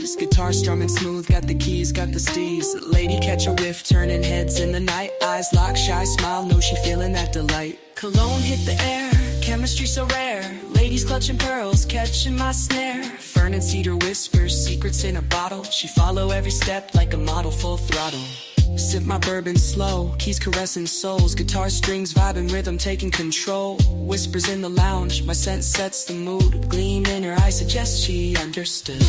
breeze. Guitar strumming smooth, got the keys, got the steez. Lady catch a whiff, turning heads in the night. Eyes lock, shy smile, know she feeling that delight. Cologne hit the air, chemistry so rare. Ladies clutching pearls, catching my snare. Fern and cedar whispers, secrets in a bottle. She follow every step like a model, full throttle. Sip my bourbon slow, keys caressing souls. Guitar strings vibing, rhythm taking control. Whispers in the lounge, my scent sets the mood. Gleam in her eye suggests she understood.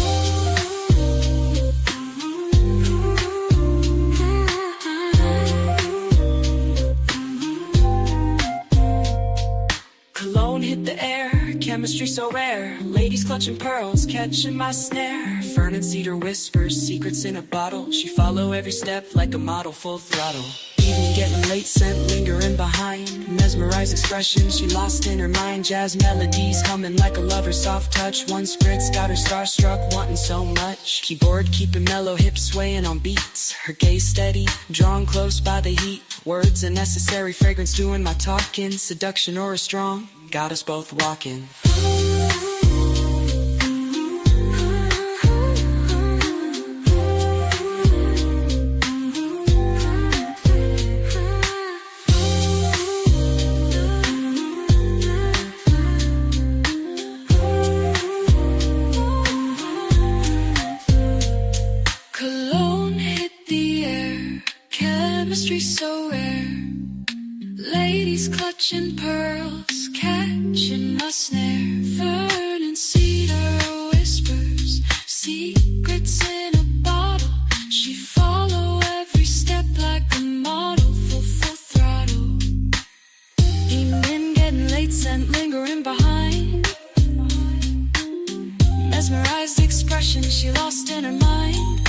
Cologne hit the air, chemistry so rare. Ladies clutching pearls, catching my snare. Fern and cedar whispers, secrets in a bottle. She follow every step like a model, full throttle. Evening getting late, scent lingering behind. Mesmerized expression, she lost in her mind. Jazz melodies humming like a lover's soft touch. One spritz got her starstruck, wanting so much. Keyboard keeping mellow, hips swaying on beats. Her gaze steady, drawn close by the heat. Words a necessary, fragrance doing my talking. Seduction aura strong, got us both walking. Cologne hit the air, chemistry so rare. Ladies clutching pearls, catching my snare. Fern and cedar whispers, secrets in a bottle. She follow every step like a model, full throttle. Evening getting late, scent lingering behind. Mesmerized expression, she lost in her mind.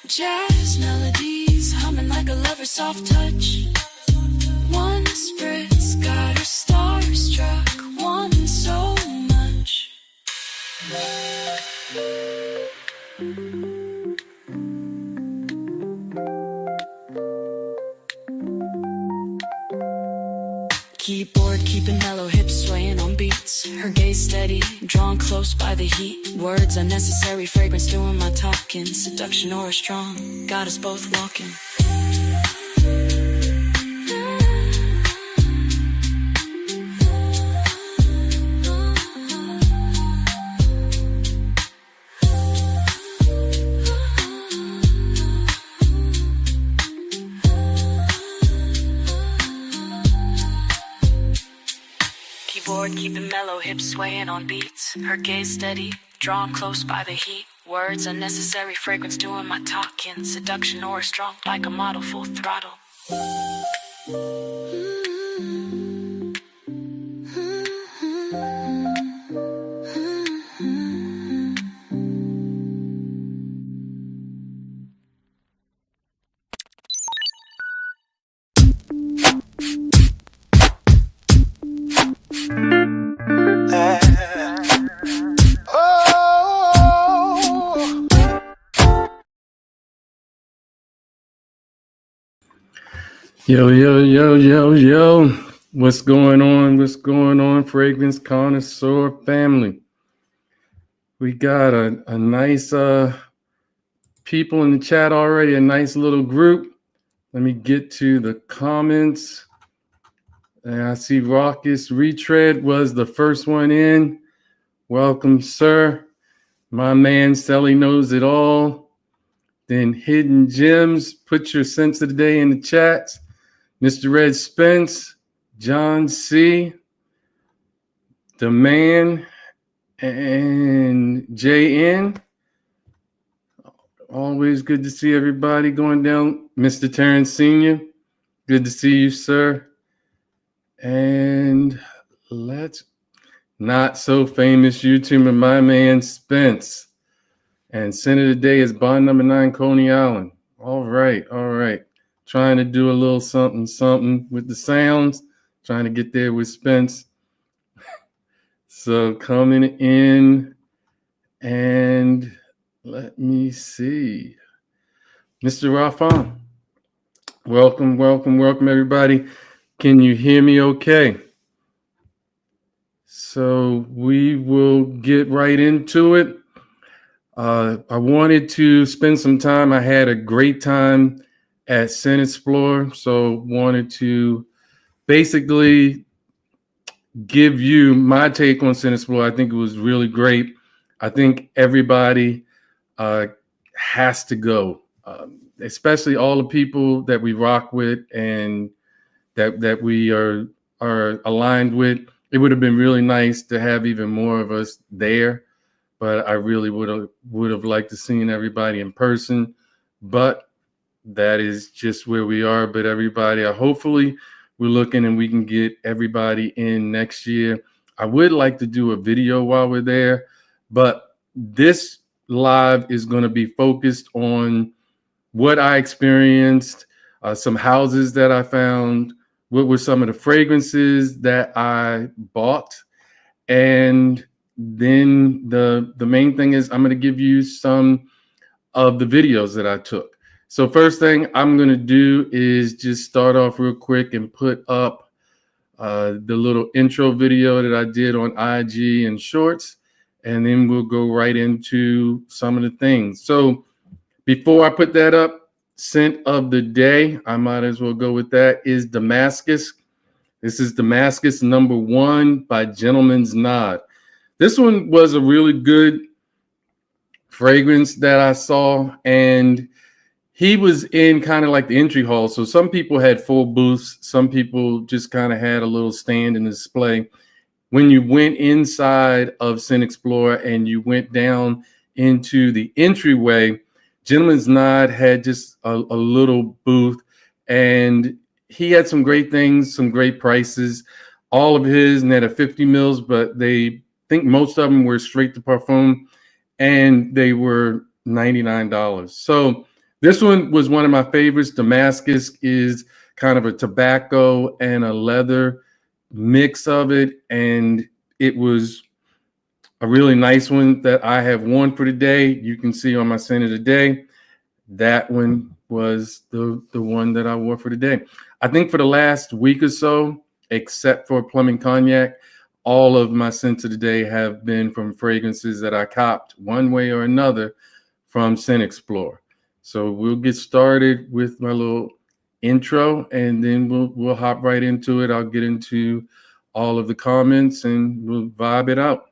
Jazz melodies humming like a lover's soft touch. One spritz got her starstruck, wanting so much. Keyboard keeping mellow, hips swaying on beats. Her gaze steady, drawn close by the heat. Words unnecessary, fragrance doing my talking. Seduction aura strong, got us both walking. Keeping mellow, hips swaying on beats. Her gaze steady, drawn close by the heat. Words unnecessary, fragrance doing my talking. Seduction aura strong, like a model, full throttle. Yo, yo, yo, yo, yo. What's going on? What's going on, Fragrance Connoisseur family? We got a nice people in the chat already, a nice little group. Let me get to the comments. And I see Raucous Retread was the first one in. Welcome, sir. My man, Sally Knows It All. Then Hidden Gems, put your sense of the day in the chats. Mr. Red Spence, John C., The Man, and JN. Always good to see everybody going down. Mr. Terrence Sr., good to see you, sir. And let's not so famous YouTuber, my man Spence. And scent of the day is Bond Number 9, Coney Island. All right, all right. Trying to do a little something with the sounds. Trying to get there with Spence. So coming in, and let me see. Mr. Rafan, welcome, welcome, welcome, everybody. Can you hear me okay? So we will get right into it. I wanted to spend some time. I had a great time at ScentXplore, so wanted to basically give you my take on ScentXplore. I think it was really great. I think everybody uh, has to go, especially all the people that we rock with and that we are aligned with. It would have been really nice to have even more of us there, but I really would have liked to seen everybody in person. But that is just where we are. But everybody, hopefully we're looking and we can get everybody in next year. I would like to do a video while we're there, but this live is going to be focused on what I experienced, some houses that I found, what were some of the fragrances that I bought, and then the main thing is I'm going to give you some of the videos that I took. So first thing I'm going to do is just start off real quick and put up the little intro video that I did on IG and Shorts, and then we'll go right into some of the things. So before I put that up, scent of the day, I might as well go with that, is Damascus. This is Damascus #1 by Gentleman's Nod. This one was a really good fragrance that I saw, and he was in kind of like the entry hall. So some people had full booths, some people just kind of had a little stand and display. When you went inside of ScentXplore and you went down into the entryway, Gentleman's Nod had just a little booth, and he had some great things, some great prices. All of his, and had a 50 mils, but they think most of them were straight to parfum, and they were $99. So this one was one of my favorites. Damascus is kind of a tobacco and a leather mix of it, and it was a really nice one that I have worn for today. You can see on my scent of the day, that one was the one that I wore for today. I think for the last week or so, except for Plumbing Cognac, all of my scents of the day have been from fragrances that I copped one way or another from ScentXplore. So we'll get started with my little intro, and then we'll hop right into it. I'll get into all of the comments and we'll vibe it out.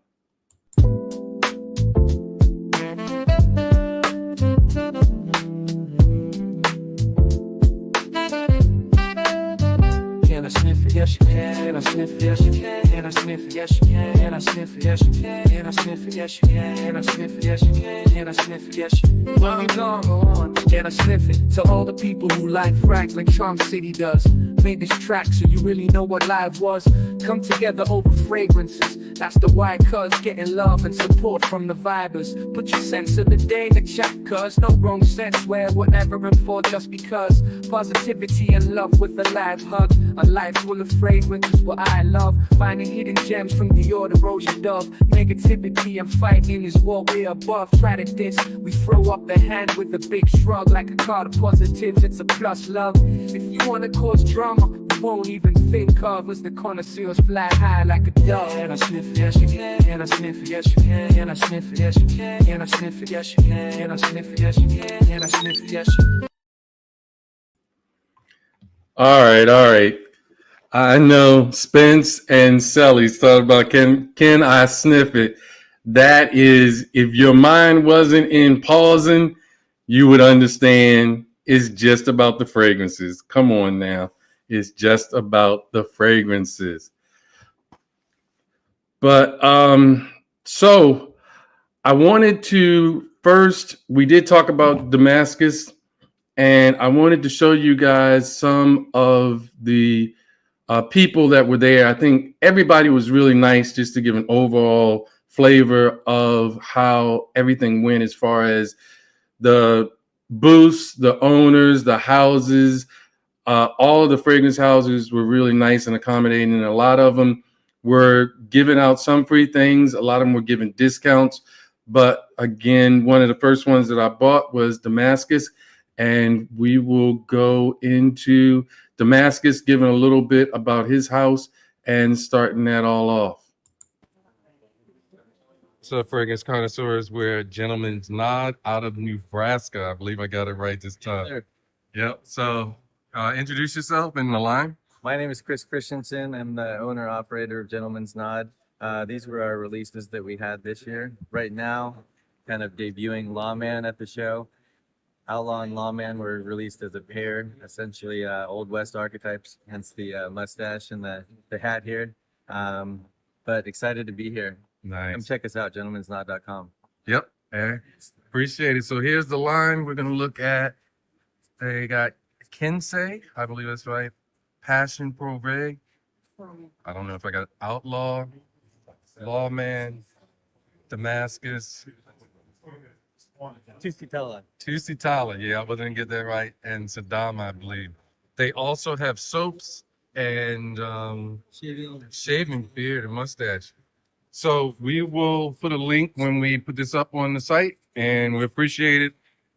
Can I sniff it? Yes, you can. Can I sniff it? Yes, you can. Can I sniff it? Yes, you can. Can I sniff it? Yes, you can. Can I sniff it? Yes, you can. Can I sniff it? Yes, you can. Can I sniff it? Yes, you can. Well, I'm gone. Go on. Can I sniff it? To all the people who like frags like Charm City does. Made this track so you really know what live was. Come together over fragrances. That's the why, cuz getting love and support from the vibers. Put your sense of the day in the chat, cuz no wrong sense where whatever and for just because. Positivity and love with a live hug. A life full of fragrance is what I love. Finding hidden gems from Dior to Roja Dove. Negativity and fighting is what we're above. Try to diss, we throw up the hand with a big shrug. Like a card of positives, it's a plus love. If you wanna cause drama, we won't even think of us. The connoisseurs fly high like a dove. Can I sniff it? Yes, you can. Can I sniff it? Yes, you can. Can I sniff it? Yes, you can. Can I sniff it? Yes, you can. Can I sniff it? Yes, you can. Can I sniff it? Yes, you can. All right. I know Spence and Selly's thought about can I sniff it? That is, if your mind wasn't in pausing, you would understand it's just about the fragrances. Come on now. It's just about the fragrances. But so I wanted to first, we did talk about Damascus, and I wanted to show you guys some of the people that were there. I think everybody was really nice, just to give an overall flavor of how everything went as far as the booths, the owners, the houses. All of the fragrance houses were really nice and accommodating, and a lot of them were giving out some free things. A lot of them were giving discounts. But again, one of the first ones that I bought was Damascus, and we will go into Damascus, giving a little bit about his house and starting that all off. to Fragrance Connoisseurs. We're a Gentleman's Nod out of Nebraska. I believe I got it right this time. Sure. Yep. So introduce yourself in the line. My name is Chris Christensen. I'm the owner operator of Gentleman's Nod. These were our releases that we had this year. Right now, kind of debuting Lawman at the show. Alon Lawman were released as a pair, essentially Old West archetypes, hence the mustache and the hat here. But excited to be here. Nice. Come check us out, gentleman'snod.com. Yep. Appreciate it. So here's the line we're going to look at. They got Kensei, I believe that's right. Passion Prove. I don't know if I got Outlaw, Lawman, Damascus, Tusitala. Yeah, I wasn't get that right. And Saddam, I believe. They also have soaps and shaving beard and mustache. So we will put a link when we put this up on the site, and we appreciate it.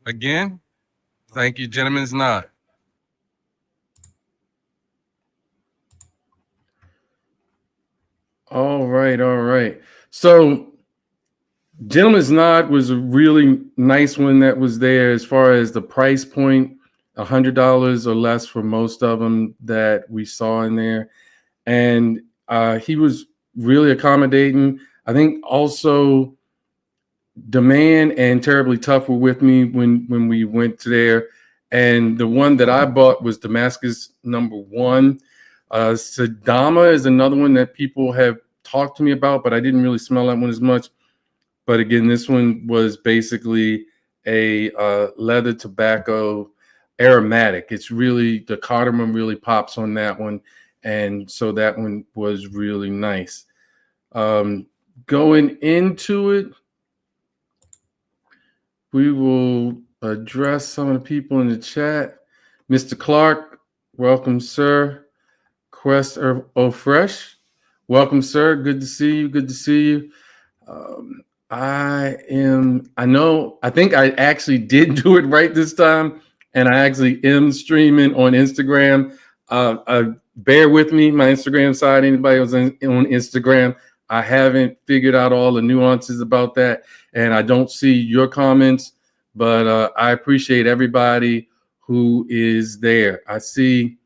Again, thank you, Gentlemen's Nod. All right. So Gentleman's Nod was a really nice one that was there as far as the price point, $100 or less for most of them that we saw in there. And he was really accommodating. I think also Demand and Terribly Tough were with me when we went to there. And the one that I bought was Damascus #1. Sadama is another one that people have talked to me about, but I didn't really smell that one as much. But again, this one was basically a leather tobacco aromatic. It's really, the cardamom really pops on that one. And so that one was really nice. Going into it, we will address some of the people in the chat. Mr. Clark, welcome, sir. Quest Fresh, welcome, sir. Good to see you. I think I actually did do it right this time, and I actually am streaming on Instagram. Bear with me, my Instagram side. Anybody who's on Instagram, I haven't figured out all the nuances about that, and I don't see your comments, but I appreciate everybody who is there. I see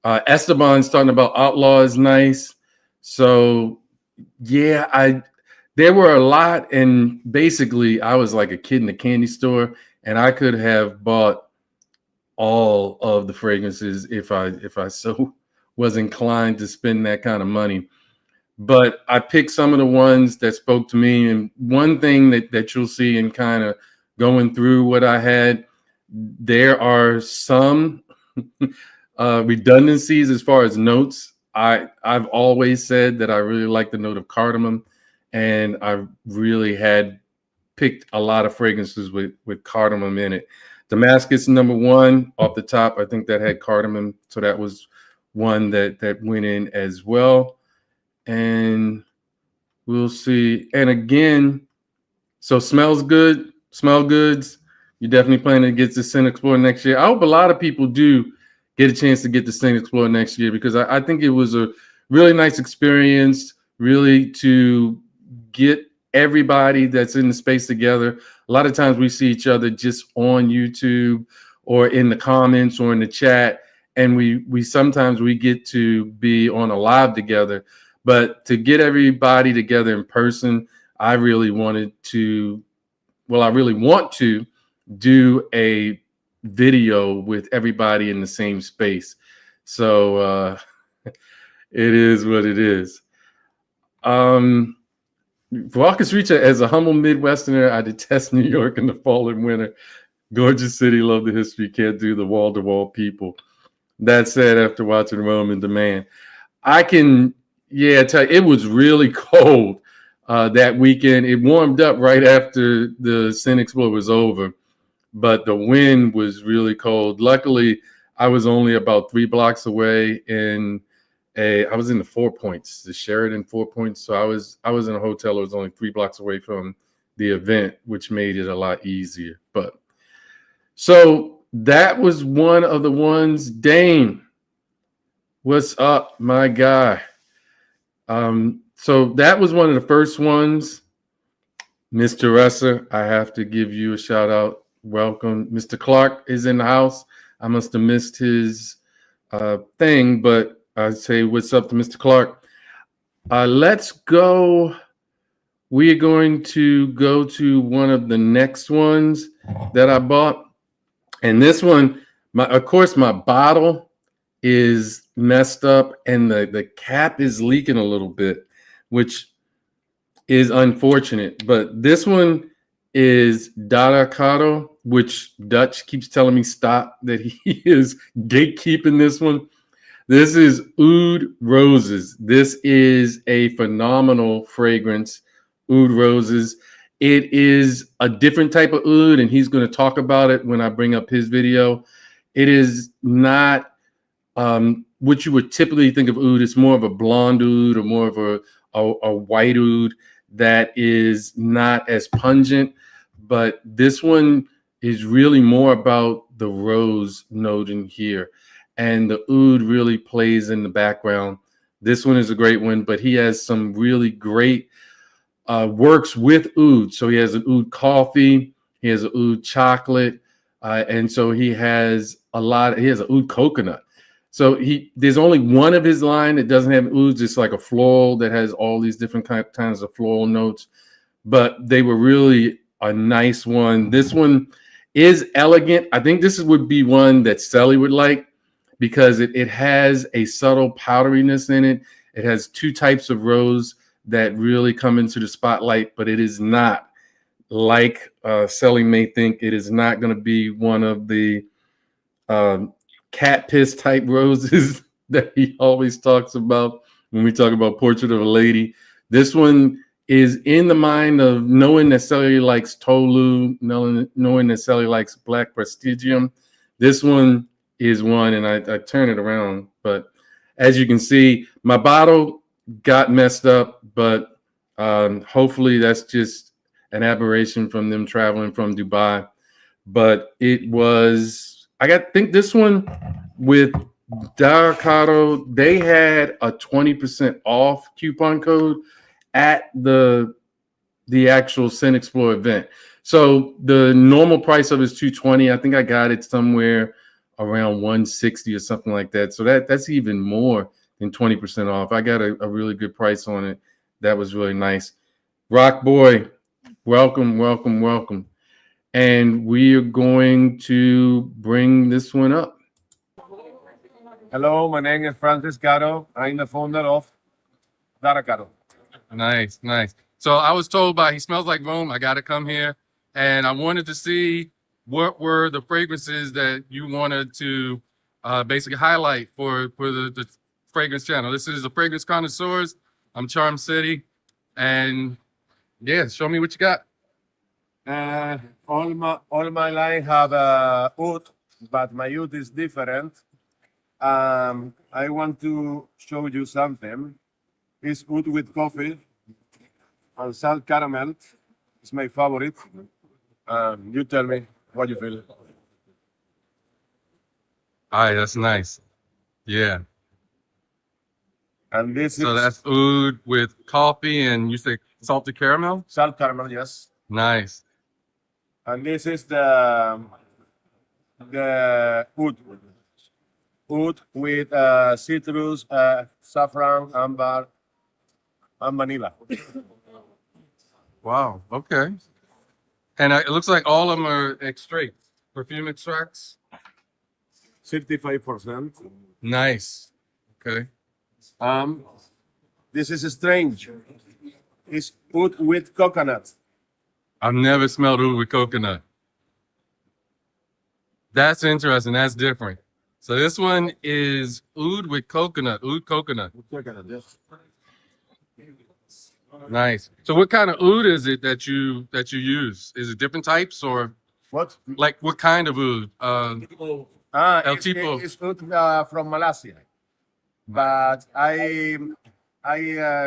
Esteban's talking about Outlaw is nice. So yeah, there were a lot, and basically I was like a kid in a candy store, and I could have bought all of the fragrances if I so was inclined to spend that kind of money. But I picked some of the ones that spoke to me. And one thing that you'll see in kind of going through what I had, there are some redundancies as far as notes. I've always said that I really like the note of cardamom, and I really had picked a lot of fragrances with cardamom in it. Damascus #1 off the top, I think that had cardamom, so that was one that went in as well. And we'll see. And again, so smell goods. You're definitely planning to get to ScentXplore next year. I hope a lot of people do get a chance to get to ScentXplore next year, because I think it was a really nice experience, really to get everybody that's in the space together. A lot of times we see each other just on YouTube or in the comments or in the chat, and we sometimes we get to be on a live together. But to get everybody together in person, I really want to do a video with everybody in the same space. So it is what it is. Marcus Richa, as a humble Midwesterner, I detest New York in the fall and winter. Gorgeous city, love the history, can't do the wall-to-wall people. That said, after watching Rome in Demand, I can, tell you, it was really cold that weekend. It warmed up right after the ScentXplore was over, but the wind was really cold. Luckily, I was only about 3 blocks away I was in the 4 Points, the Sheraton 4 Points. So I was in a hotel that was only 3 blocks away from the event, which made it a lot easier. But so that was one of the ones. Dane, what's up, my guy? So that was one of the first ones. Mr. Russer, I have to give you a shout out. Welcome. Mr. Clark is in the house. I must have missed his thing, but I say what's up to Mr. Clark. Let's go. We are going to go to one of the next ones that I bought. And this one, of course, my bottle is messed up and the cap is leaking a little bit, which is unfortunate. But this one is Dara Caro, which Dutch keeps telling me stop, that he is gatekeeping this one. This is Oud Roses. This is a phenomenal fragrance, Oud Roses. It is a different type of oud, and he's going to talk about it when I bring up his video. It is not what you would typically think of oud. It's more of a blonde oud or more of a white oud that is not as pungent. But this one is really more about the rose note in here. And the oud really plays in the background. This one is a great one, but he has some really great works with oud. So he has an oud coffee, he has an oud chocolate, and so he has he has an oud coconut. So there's only one of his line that doesn't have ouds. It's like a floral that has all these different kinds of floral notes, but they were really a nice one. This one is elegant. I think this would be one that Sally would like because it has a subtle powderiness in it. It has two types of rose that really come into the spotlight, but it is not like Sally may think. It is not going to be one of the cat piss type roses that he always talks about when we talk about Portrait of a Lady. This one is in the mind of knowing that Sally likes Tolu, knowing that Sally likes Black Prestigium. This one is one, and I turn it around, but as you can see, my bottle got messed up, but hopefully that's just an aberration from them traveling from Dubai. But it was, I think this one with Dara Caro, they had a 20% off coupon code at the actual ScentXplore event. So the normal price of it is $220. I think I got it somewhere around $160 or something like that. So that's even more than 20% off. I got a really good price on it. That was really nice. Rock Boy, welcome, welcome, welcome. And we are going to bring this one up. Hello, my name is Francis Caro. I'm the founder of Dara Caro. Nice, nice. So I was told he smells like Rome. I got to come here. And I wanted to see what were the fragrances that you wanted to basically highlight for the fragrance channel. This is the Fragrance Connoisseurs. I'm Charm City. And yeah, show me what you got. All my line have oud, but my oud is different. I want to show you something. It's oud with coffee and salt caramel. It's my favorite. You tell me what you feel. All right, that's nice. Yeah. And this So is that's oud with coffee and you say salted caramel? salt caramel, yes. Nice. And this is the oud. Oud with citrus, saffron, amber, and vanilla. Wow. Okay. And it looks like all of them are extracts, perfume extracts. 65%. Nice. Okay. This is strange. It's oud with coconut. I've never smelled oud with coconut. That's interesting. That's different. So this one is oud with coconut. Oud coconut. Coconut, yes. Nice. So what kind of oud is it that you use? Is it different types or What? like what kind of oud? El Tipo. It's oud from Malaysia, but I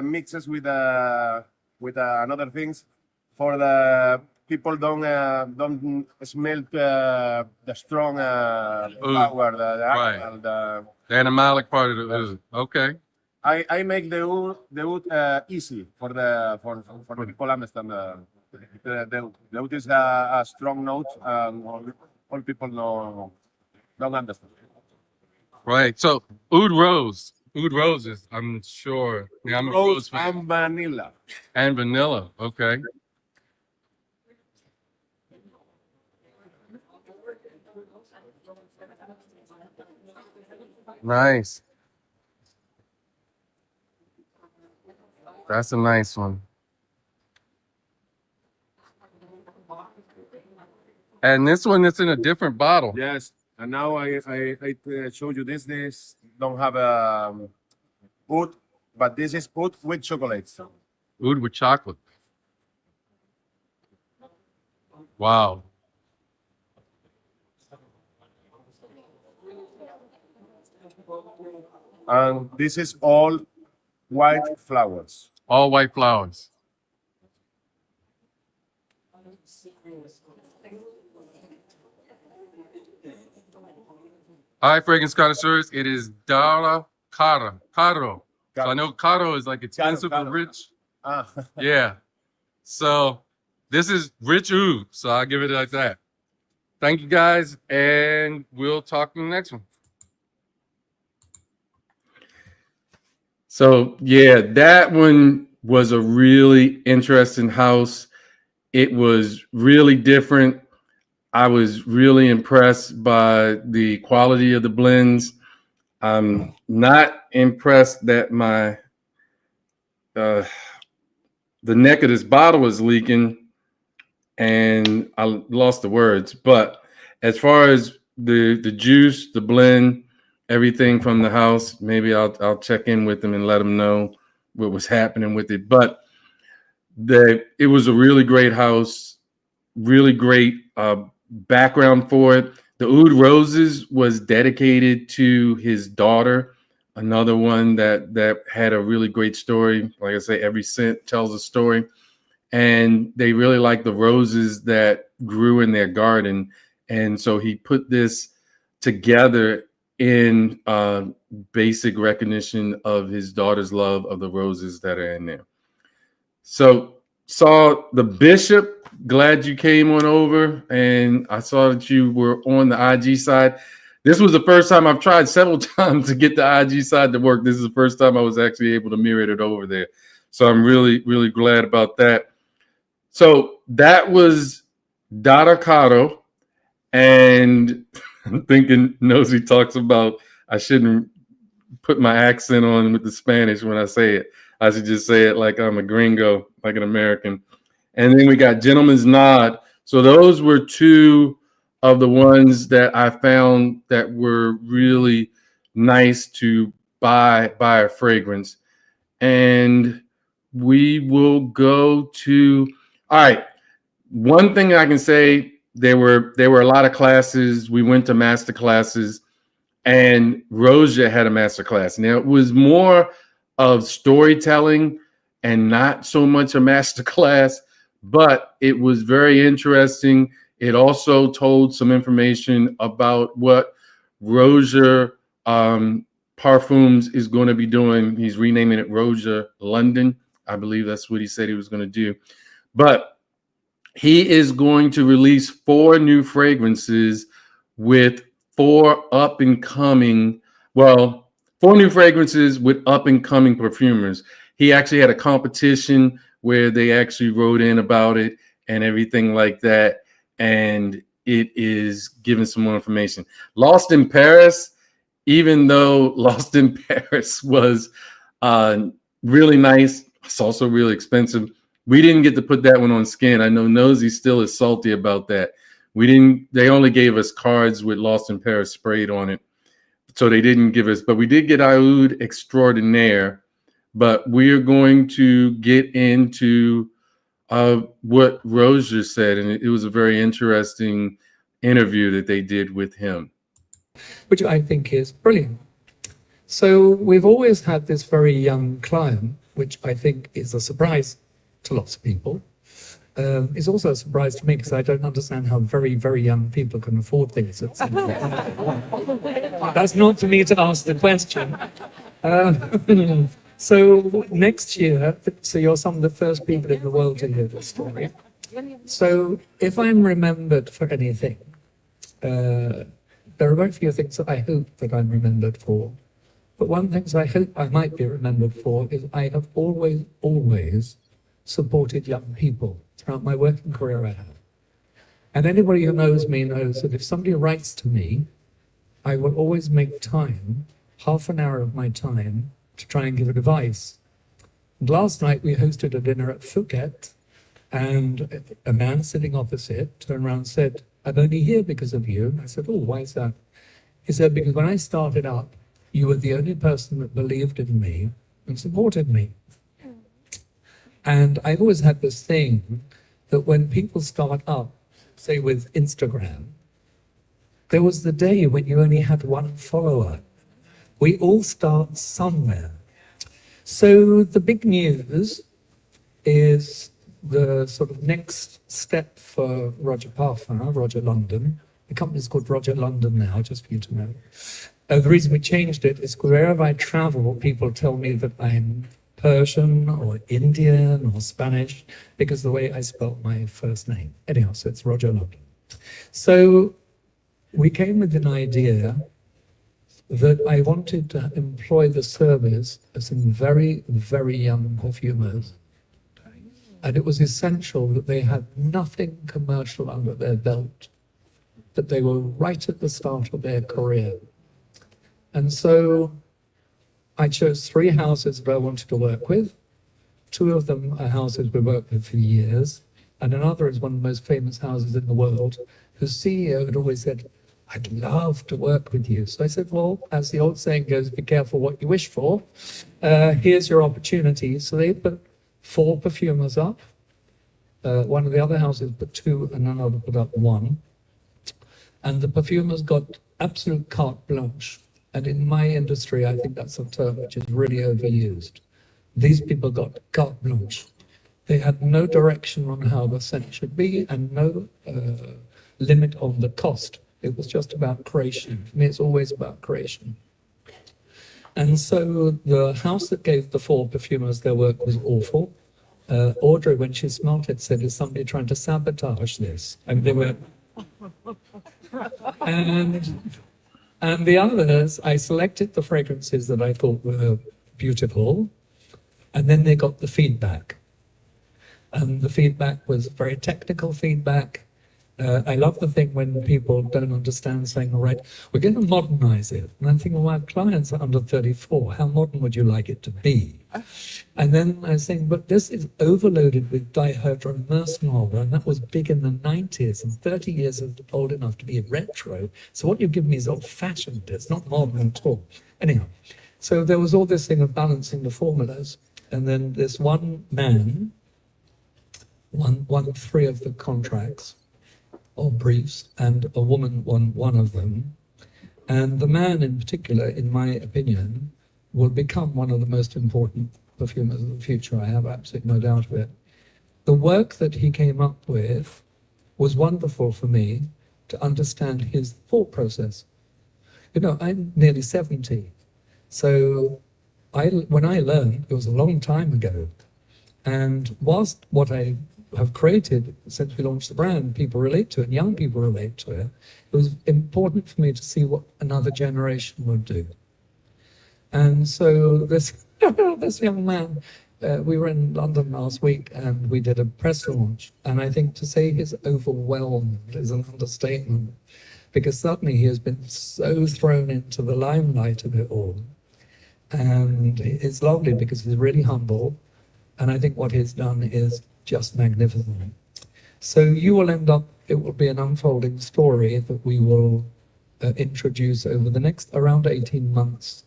mix it with another things for the people don't smell the strong power, the animalic part of the oud. Okay. I make the oud easy for the people understand The oud is a strong note, and all people know don't understand. Right. So oud rose. Oud roses, I'm sure. Yeah, I'm a rose Rose fan. and vanilla. And vanilla. Okay. Nice. That's a nice one. And this one is in a different bottle. Yes, and now I show you this. This don't have oud, but this is oud with chocolate. Oud with chocolate. Wow. And this is all white flowers. All white flowers. Hi, fragrance connoisseurs. It is Dara Caro. Caro. So I know Caro is like expensive Caro. and rich. Ah, Yeah. So this is rich oud. So I'll give it like that. Thank you guys, and we'll talk in the next one. So yeah, that one was a really interesting house. It was really different. I was really impressed by the quality of the blends. I'm not impressed that my the neck of this bottle was leaking, and I lost the words. But as far as the juice, the blend, everything from the house, maybe I'll check in with them and let them know what was happening with it. But it was a really great house, really great background for it. The Oud Roses was dedicated to his daughter, another one that had a really great story. Like I say, every scent tells a story. And they really liked the roses that grew in their garden. And so he put this together in basic recognition of his daughter's love of the roses that are in there. So saw the Bishop. Glad you came on over, and I saw that you were on the IG side. This was the first time I've tried several times to get the IG side to work. This is the first time I was actually able to mirror it over there. So I'm really, really glad about that. So that was Dara Caro, and I'm thinking Nosy talks about I shouldn't put my accent on with the Spanish when I say it. I should just say it like I'm a gringo, like an American. And then we got Gentleman's Nod. So those were two of the ones that I found that were really nice to buy a fragrance. And we will go to, all right. One thing I can say, there were a lot of classes. We went to master classes, and Roja had a master class. Now it was more of storytelling and not so much a master class, but it was very interesting. It also told some information about what Roja Parfums is going to be doing. He's renaming it Roja London. I believe that's what he said he was going to do. But he is going to release 4 new fragrances with 4 new fragrances with up-and-coming perfumers. He actually had a competition where they actually wrote in about it and everything like that. And it is giving some more information. Lost in Paris, even though Lost in Paris was really nice, it's also really expensive. We didn't get to put that one on skin. I know Nosy still is salty about that. They only gave us cards with Lost in Paris sprayed on it. So they didn't give us, but we did get Oud Extraordinaire. But we're going to get into what Roja said, and it was a very interesting interview that they did with him. Which I think is brilliant. So we've always had this very young client, which I think is a surprise to lots of people. It's also a surprise to me because I don't understand how very, very young people can afford things. That's not for me to ask the question. So next year, so you're some of the first people in the world to hear this story. So if I'm remembered for anything, there are very few things that I hope that I'm remembered for. But one thing I hope I might be remembered for is I have always supported young people throughout my working career I have. And anybody who knows me knows that if somebody writes to me, I will always make time, half an hour of my time, to try and give advice. And last night we hosted a dinner at Phuket, and a man sitting opposite turned around and said, "I'm only here because of you." I said, "Oh, why is that?" He said, "Because when I started up, you were the only person that believed in me and supported me." And I've always had this thing that when people start up, say with Instagram, there was the day when you only had one follower. We all start somewhere. So the big news is the sort of next step for Roja Parfum, Roja London. The company's called Roja London now, just for you to know. The reason we changed it is wherever I travel, people tell me that I'm Persian or Indian or Spanish because the way I spelt my first name. Anyhow, so it's Roja London. So we came with an idea that I wanted to employ the service of some very, very young perfumers. And it was essential that they had nothing commercial under their belt, that they were right at the start of their career. And so I chose 3 houses that I wanted to work with. 2 of them are houses we worked with for years, and another is one of the most famous houses in the world, whose CEO had always said, "I'd love to work with you." So I said, well, as the old saying goes, be careful what you wish for. Here's your opportunity. So they put 4 perfumers up. One of the other houses put 2, and another put up 1. And the perfumers got absolute carte blanche. And in my industry, I think that's a term which is really overused. These people got carte blanche. They had no direction on how the scent should be and no limit on the cost. It was just about creation. For me, it's always about creation. And so the house that gave the 4 perfumers their work was awful. Audrey, when she smelt it, said, "Is somebody trying to sabotage this?" And they were... And the others, I selected the fragrances that I thought were beautiful, and then they got the feedback. And the feedback was very technical feedback. I love the thing when people don't understand saying, all right, we're going to modernize it. And I'm thinking, well, our clients are under 34. How modern would you like it to be? And then I was saying, but this is overloaded with dihydromercanol, and that was big in the 90s, and 30 years old enough to be retro. So what you've given me is old-fashioned. It's not modern at all. Anyhow, so there was all this thing of balancing the formulas. And then this one man won 3 of the contracts or briefs, and a woman won 1 of them. And the man in particular, in my opinion, will become one of the most important perfumers of the future. I have absolutely no doubt of it. The work that he came up with was wonderful for me to understand his thought process. You know, I'm nearly 70. So when I learned, it was a long time ago. And whilst what I have created since we launched the brand, people relate to it, and young people relate to it, it was important for me to see what another generation would do. And so this young man, we were in London last week and we did a press launch. And I think to say he's overwhelmed is an understatement, because suddenly he has been so thrown into the limelight of it all. And it's lovely because he's really humble. And I think what he's done is just magnificent. So you will end up, it will be an unfolding story that we will introduce over the next around 18 months,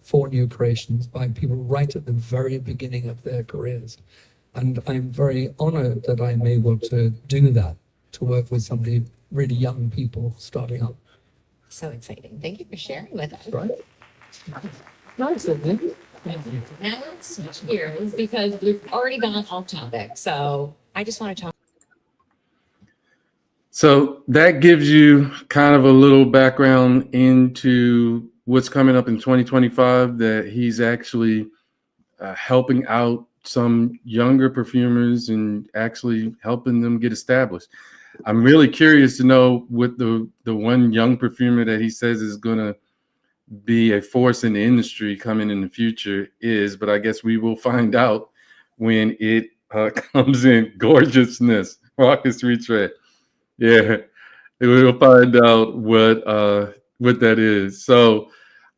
4 new creations by people right at the very beginning of their careers. And I'm very honored that I'm able to do that, to work with somebody, really young people starting up. So exciting. Thank you for sharing with us. Right? Nice, isn't it? Now let's switch gears because we've already gone off topic. So I just want to talk. So that gives you kind of a little background into what's coming up in 2025, that he's actually helping out some younger perfumers and actually helping them get established. I'm really curious to know what the one young perfumer that he says is going to be a force in the industry coming in the future is, but I guess we will find out when it comes in. Gorgeousness, Raucous Retread. Yeah, we'll find out what that is. So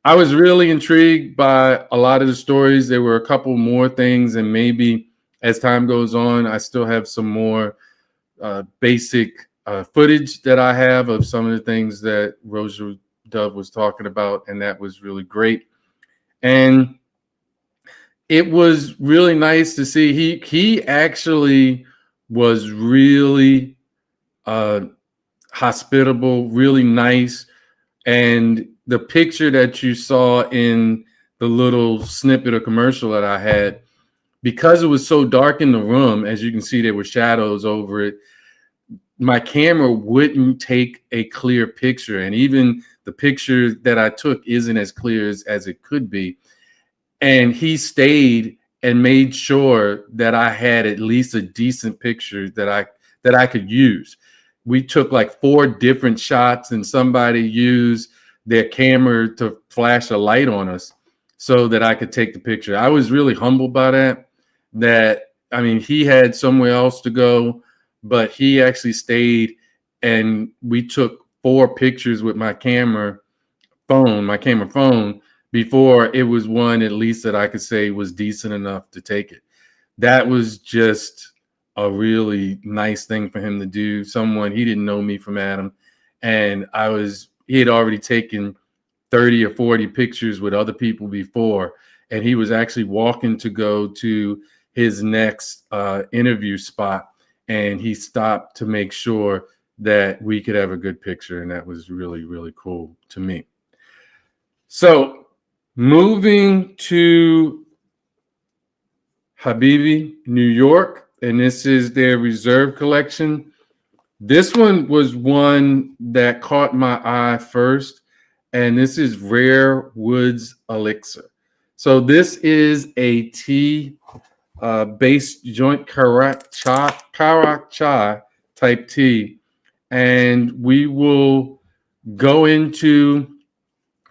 I was really intrigued by a lot of the stories. There were a couple more things, and maybe as time goes on, I still have some more basic footage that I have of some of the things that Roja Dove was talking about, and that was really great. And it was really nice to see he actually was really hospitable, really nice. And the picture that you saw in the little snippet of commercial that I had, because it was so dark in the room, as you can see, there were shadows over it. My camera wouldn't take a clear picture. And even the picture that I took isn't as clear as it could be. And he stayed and made sure that I had at least a decent picture that I could use. We took like 4 different shots, and somebody used their camera to flash a light on us so that I could take the picture. I was really humbled by that. I mean, he had somewhere else to go, but he actually stayed, and we took 4 pictures with my camera phone, before it was one at least that I could say was decent enough to take it. That was just a really nice thing for him to do. Someone, he didn't know me from Adam, and he had already taken 30 or 40 pictures with other people before, and he was actually walking to go to his next interview spot, and he stopped to make sure that we could have a good picture, and that was really, really cool to me. So moving to Habibi New York, and this is their Reserve collection. This one was one that caught my eye first, and this is Rare Woods Elixir. So this is a tea based joint karak chai type tea, and we will go into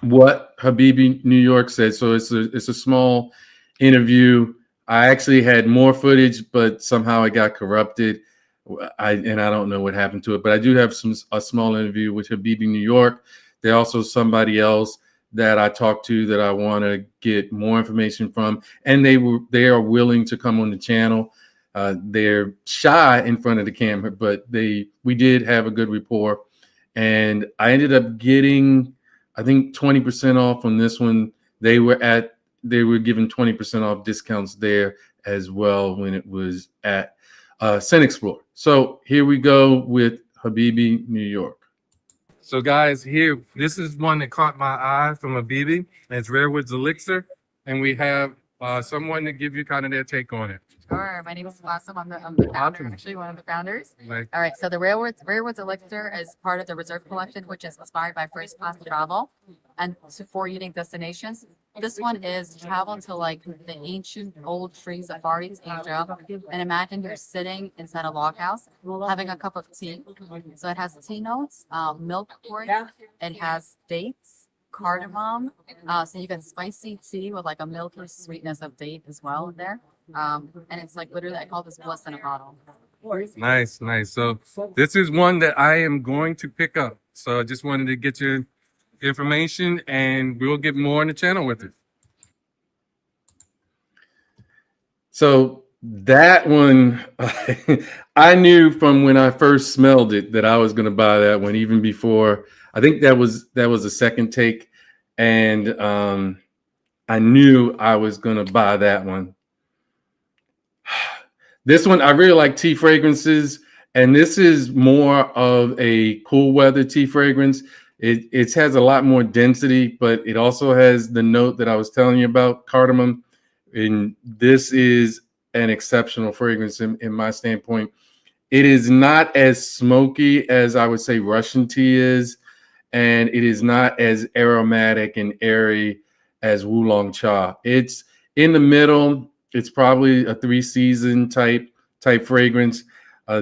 what Habibi New York said. So it's a small interview. I actually had more footage, but somehow it got corrupted. I don't know what happened to it, but I do have a small interview with Habibi New York. There's also somebody else that I talked to that I want to get more information from, and they are willing to come on the channel. They're shy in front of the camera, but we did have a good rapport, and I ended up getting, I think, 20% off on this one. They were given 20% off discounts there as well when it was at ScentXplore. So here we go with Habibi New York. So guys, this is one that caught my eye from Habibi. It's Rare Woods Elixir, and we have someone to give you kind of their take on it. Sure. My name is Blossom. I'm the founder, actually one of the founders. Like, All right. So the Rare Woods Elixir is part of the Reserve collection, which is inspired by first class travel and to 4 unique destinations. This one is travel to like the ancient old trees of Far East Asia, and imagine you're sitting inside a log house having a cup of tea. So it has tea notes, milk port, it has dates, cardamom. So you get spicy tea with like a milky sweetness of date as well in there. And it's like literally, I call this bliss in a bottle. nice. So this is one that I am going to pick up. So I just wanted to get your information, and we'll get more on the channel with it. So that one, I knew from when I first smelled it that I was going to buy that one, even before. I think that was a second take, and I knew I was going to buy that one. This one, I really like tea fragrances, and this is more of a cool weather tea fragrance. It has a lot more density, but it also has the note that I was telling you about, cardamom. And this is an exceptional fragrance in my standpoint. It is not as smoky as I would say Russian tea is, and it is not as aromatic and airy as Oolong Cha. It's in the middle. It's probably a 3-season type fragrance.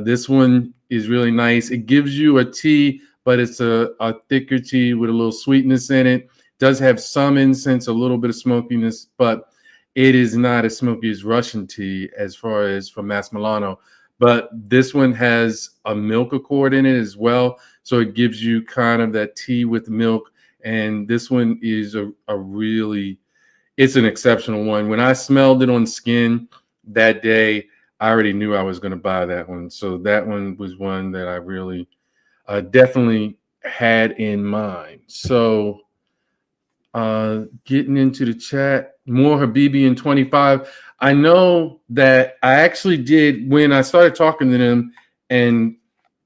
This one is really nice. It gives you a tea, but it's a thicker tea with a little sweetness in it. Does have some incense, a little bit of smokiness, but it is not as smoky as Russian tea as far as from Mas Milano. But this one has a milk accord in it as well. So it gives you kind of that tea with milk. And this one is it's an exceptional one. When I smelled it on skin that day, I already knew I was going to buy that one. So that one was one that I really definitely had in mind. So getting into the chat, more Habibi in 25. I know that I actually did when I started talking to them and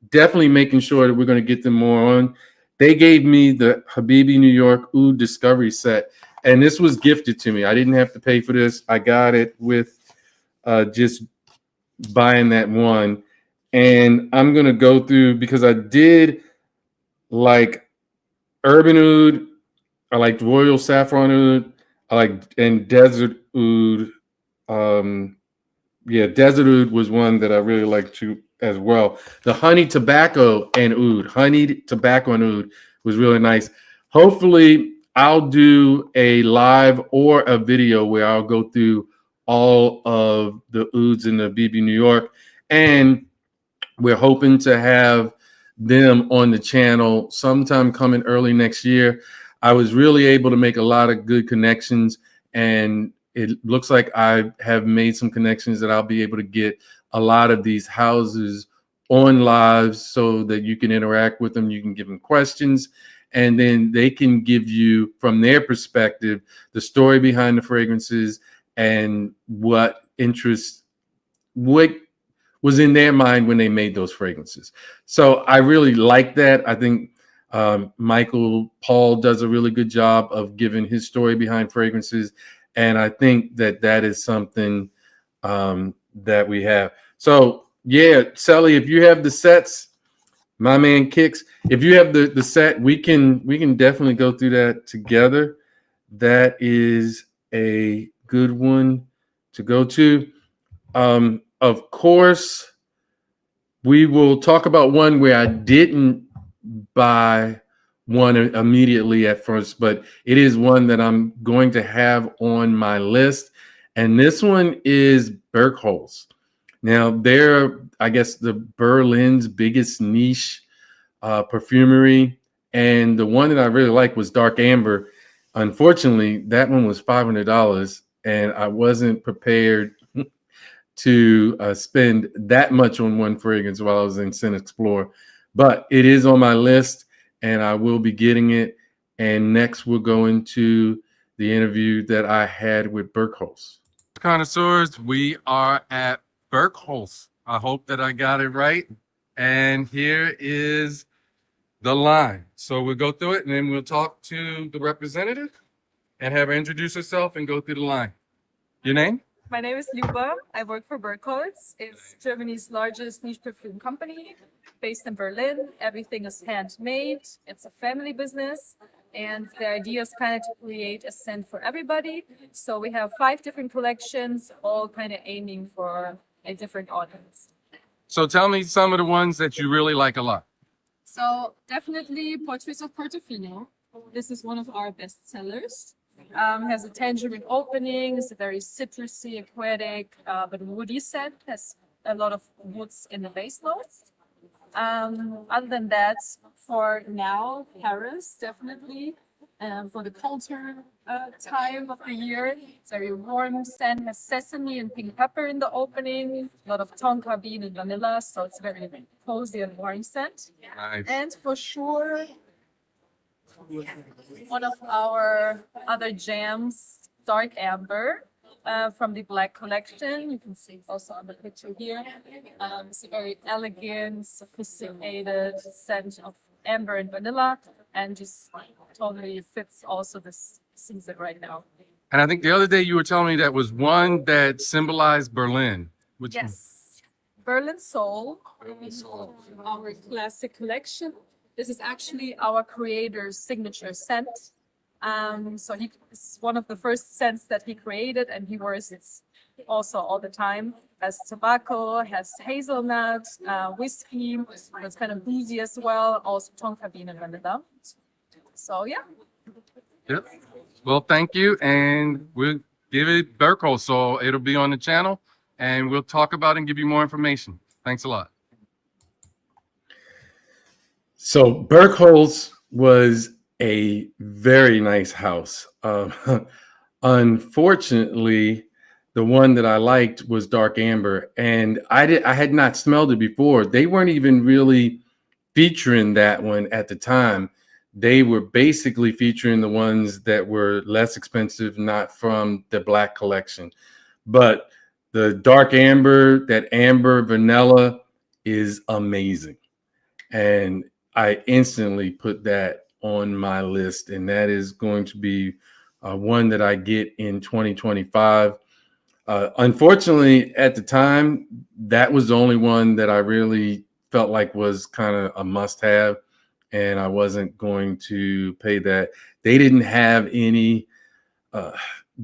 definitely making sure that we're going to get them more on. They gave me the Habibi New York Oud Discovery set, and this was gifted to me. I didn't have to pay for this. I got it with just buying that one. And I'm going to go through because I did like Urban Oud, I liked Royal Saffron Oud, I like and Desert Oud. Desert Oud was one that I really liked too as well. The honey tobacco and oud, was really nice. Hopefully, I'll do a live or a video where I'll go through all of the ouds in the Habibi New York, and we're hoping to have them on the channel sometime coming early next year. I was really able to make a lot of good connections, and it looks like I have made some connections that I'll be able to get a lot of these houses on live so that you can interact with them. You can give them questions, and then they can give you, from their perspective, the story behind the fragrances and what was in their mind when they made those fragrances. So I really like that. I think Michael Paul does a really good job of giving his story behind fragrances. And I think that is something that we have. So yeah, Sally, if you have the sets, my man Kicks, if you have the set, we can definitely go through that together. That is a good one to go to. Of course, we will talk about one where I didn't buy one immediately at first, but it is one that I'm going to have on my list. And this one is Birkholz. Now, they're, I guess, the Berlin's biggest niche perfumery. And the one that I really liked was Dark Amber. Unfortunately, that one was $500, and I wasn't prepared to spend that much on one fragrance while I was in ScentXplore. But it is on my list, and I will be getting it. And next, we'll go into the interview that I had with Birkholz. Connoisseurs, we are at Birkholz. I hope that I got it right. And here is the line. So we'll go through it, and then we'll talk to the representative and have her introduce herself and go through the line. Your name? My name is Luba. I work for Birkholz. It's Germany's largest niche perfume company based in Berlin. Everything is handmade. It's a family business. And the idea is kind of to create a scent for everybody. So we have 5 different collections, all kind of aiming for a different audience. So tell me some of the ones that you really like a lot. So definitely Portraits of Portofino. This is one of our best sellers. Has a tangerine opening. It's a very citrusy, aquatic, but woody scent. Has a lot of woods in the base notes. Other than that, for now, Paris definitely. For the colder time of the year, it's very warm scent. Has sesame and pink pepper in the opening. A lot of tonka bean and vanilla, so it's very cozy and warm scent. Nice. And for sure, one of our other jams, Dark Amber, from the Black Collection. You can see also on the picture here. It's a very elegant, sophisticated scent of amber and vanilla, and just totally fits also this season right now. And I think the other day you were telling me that was one that symbolized Berlin. Yes, Berlin Soul, Berlin Soul. our classic collection. This is actually our creator's signature scent. So it's one of the first scents that he created, and he wears it also all the time. Has tobacco, has hazelnut, whiskey. It's kind of boozy as well. Also tonka bean and vanilla. So yeah. Yep. Well, thank you, and we'll give it Birkholz, so it'll be on the channel, and we'll talk about it and give you more information. Thanks a lot. So Birkholz was a very nice house. Unfortunately, the one that I liked was Dark Amber, and I had not smelled it before. They weren't even really featuring that one at the time. They were basically featuring the ones that were less expensive, not from the Black collection. But the Dark Amber, that amber vanilla, is amazing. And I instantly put that on my list, and that is going to be one that I get in 2025. Unfortunately, at the time, that was the only one that I really felt like was kind of a must-have, and I wasn't going to pay that. They didn't have any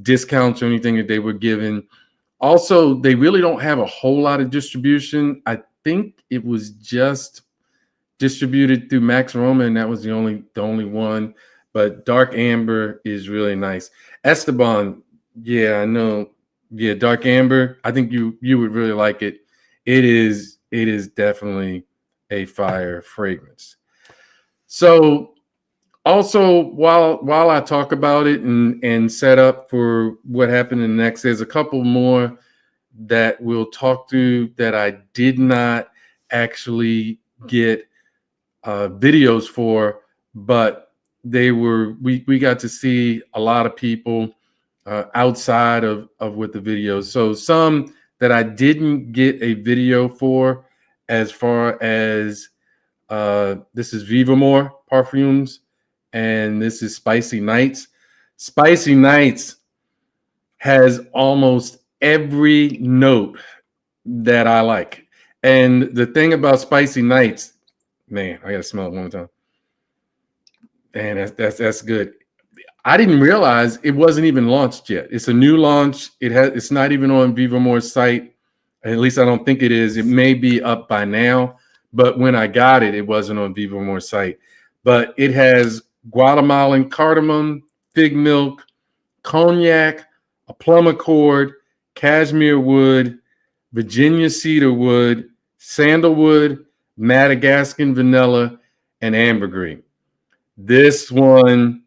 discounts or anything that they were giving. Also, they really don't have a whole lot of distribution. I think it was just distributed through Max Roma, and that was the only one. But Dark Amber is really nice. Esteban, yeah, I know. Yeah, Dark Amber. I think you would really like it. It is definitely a fire fragrance. So also, while I talk about it and set up for what happened in the next, there's a couple more that we'll talk through that I did not actually get videos for, but we got to see a lot of people outside of with the videos. So some that I didn't get a video for, as far as this is Vivamor perfumes, and this is Spicy Nights. Spicy Nights has almost every note that I like. And the thing about Spicy Nights, man, I gotta smell it one more time. And that's good. I didn't realize it wasn't even launched yet. It's a new launch. It's not even on Vivamor's site. At least I don't think it is. It may be up by now, but when I got it, it wasn't on Vivamor's site. But it has Guatemalan cardamom, fig milk, cognac, a plum accord, cashmere wood, Virginia cedar wood, sandalwood, Madagascan vanilla, and ambergris. This one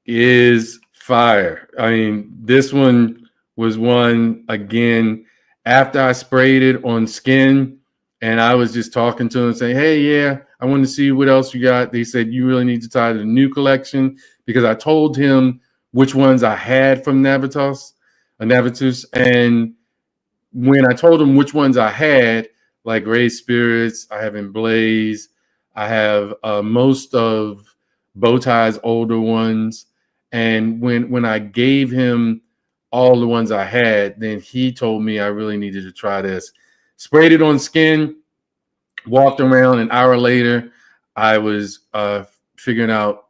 is fire. I mean, this one was one, again, after I sprayed it on skin, and I was just talking to them saying, hey, yeah, I want to see what else you got. They said, you really need to try the new collection, because I told him which ones I had from Navitus. And when I told him which ones I had, like Ray Spirits, I have Emblaze, I have most of Bowtie's older ones. And when I gave him all the ones I had, then he told me I really needed to try this. Sprayed it on skin, walked around. An hour later, I was figuring out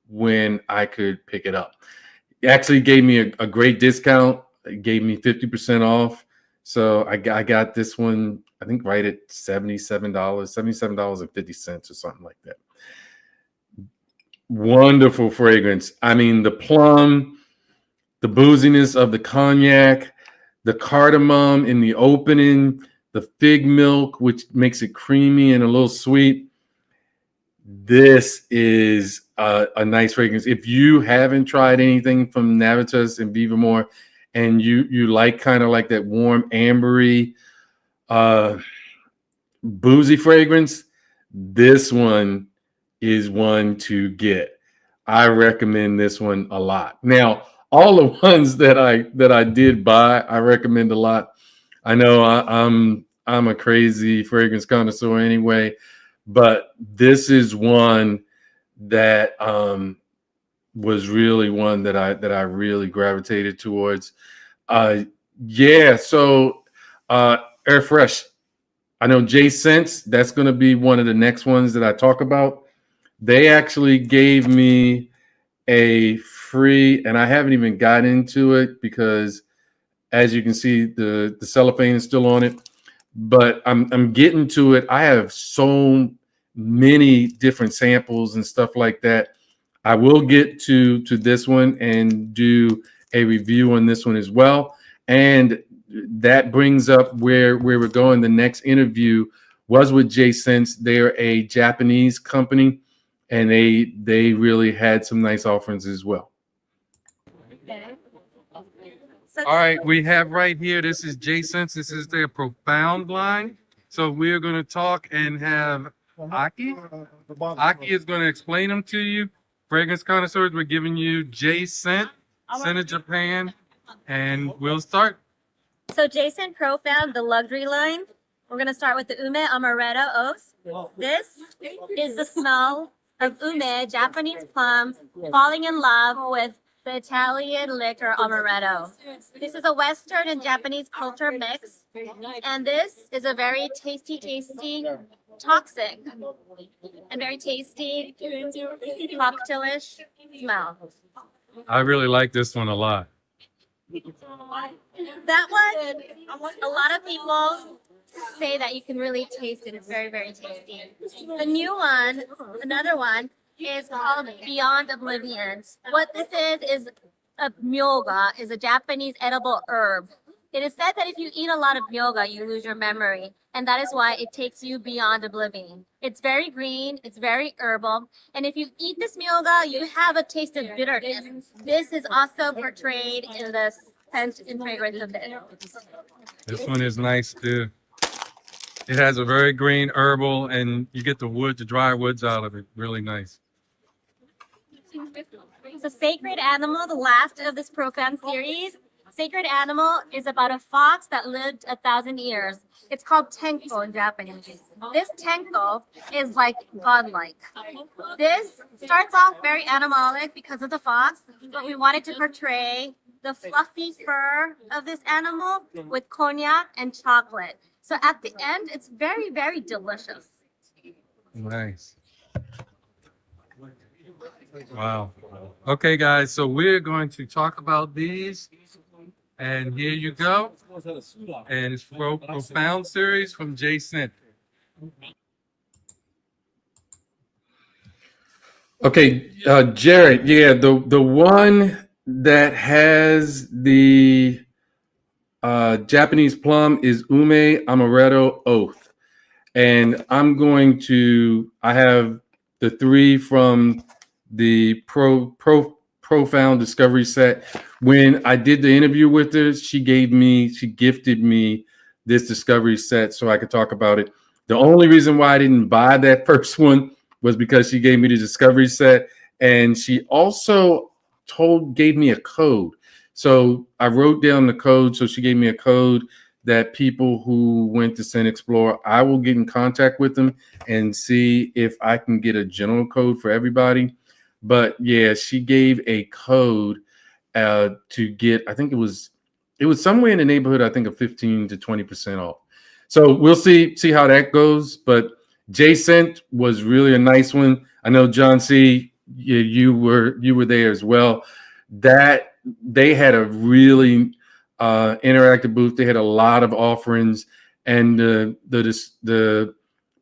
when I could pick it up. It actually gave me a great discount. It gave me 50% off. So I got this one, I think, right at $77.50 or something like that. Wonderful fragrance. I mean, the plum, the booziness of the cognac, the cardamom in the opening, the fig milk, which makes it creamy and a little sweet. This is a nice fragrance. If you haven't tried anything from Navitus and Vivamor, and you like kind of like that warm ambery boozy fragrance, this one is one to get. I recommend this one a lot. Now, all the ones that I did buy, I recommend a lot. I know I'm a crazy fragrance connoisseur anyway, but this is one that was really one that I really gravitated towards. Yeah, so Air Fresh. I know J Scents, that's going to be one of the next ones that I talk about. They actually gave me a free, and I haven't even got into it because, as you can see, the cellophane is still on it. But I'm getting to it. I have so many different samples and stuff like that. I will get to this one and do a review on this one as well. And that brings up where we're going. The next interview was with J-Sense. They're a Japanese company, and they really had some nice offerings as well. All right, we have right here, this is J-Sense. This is their Profound line. So we're going to talk and have Aki. Aki is going to explain them to you. Fragrance Connoisseurs, we're giving you J-Scent, Scent of Japan, and we'll start. So J-Scent Profound, the luxury line. We're going to start with the Ume Amaretto Oath. This is the smell of ume, Japanese plum, falling in love with the Italian liquor amaretto. This is a Western and Japanese culture mix, and this is a very tasty, toxic, and very tasty, cocktailish smell. I really like this one a lot. That one, a lot of people say that you can really taste it. It's very, very tasty. The new one, another one, is called Beyond Oblivion. What this is a myoga, is a Japanese edible herb. It is said that if you eat a lot of myoga, you lose your memory, and that is why it takes you beyond oblivion. It's very green, it's very herbal, and if you eat this myoga, you have a taste of bitterness. This is also portrayed in the scent and fragrance of it. This one is nice too. It has a very green herbal, and you get the wood, the dry woods out of it. Really nice. So Sacred Animal, the last of this Profound series. Sacred Animal is about a fox that lived 1,000 years. It's called Tenko in Japanese. This Tenko is like godlike. This starts off very animalic because of the fox, but we wanted to portray the fluffy fur of this animal with cognac and chocolate. So at the end, it's very, very delicious. Nice. Wow. Okay, guys, so we're going to talk about these. And here you go. And it's Profound series from J-Scent. Okay, Jared, yeah, the one that has the Japanese plum is Ume Amaretto Oath. And I have the three from the Profound Discovery set. When I did the interview with her, she gifted me this Discovery set so I could talk about it. The only reason why I didn't buy that first one was because she gave me the Discovery set, and she also gave me a code. So I wrote down the code. So she gave me a code that people who went to ScentXplore, I will get in contact with them and see if I can get a general code for everybody. But yeah, she gave a code to get, I think it was somewhere in the neighborhood, I think, of 15 to 20% off. So we'll see how that goes. But J-Scent was really a nice one. I know, John C., you were there as well. That they had a really interactive booth. They had a lot of offerings, and the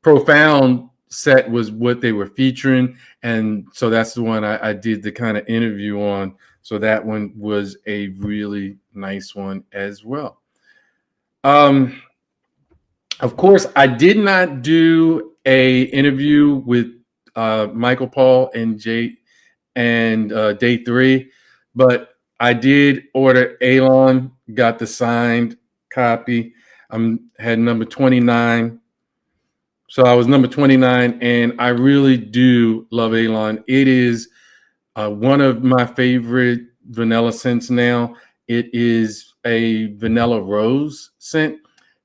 Profound set was what they were featuring, and so that's the one I did the kind of interview on. So that one was a really nice one as well. Of course, I did not do a interview with Michael Paul and Jay and Day 3, but I did order Alon, got the signed copy. Had number 29. So I was number 29, and I really do love Alon. It is one of my favorite vanilla scents now. It is a vanilla rose scent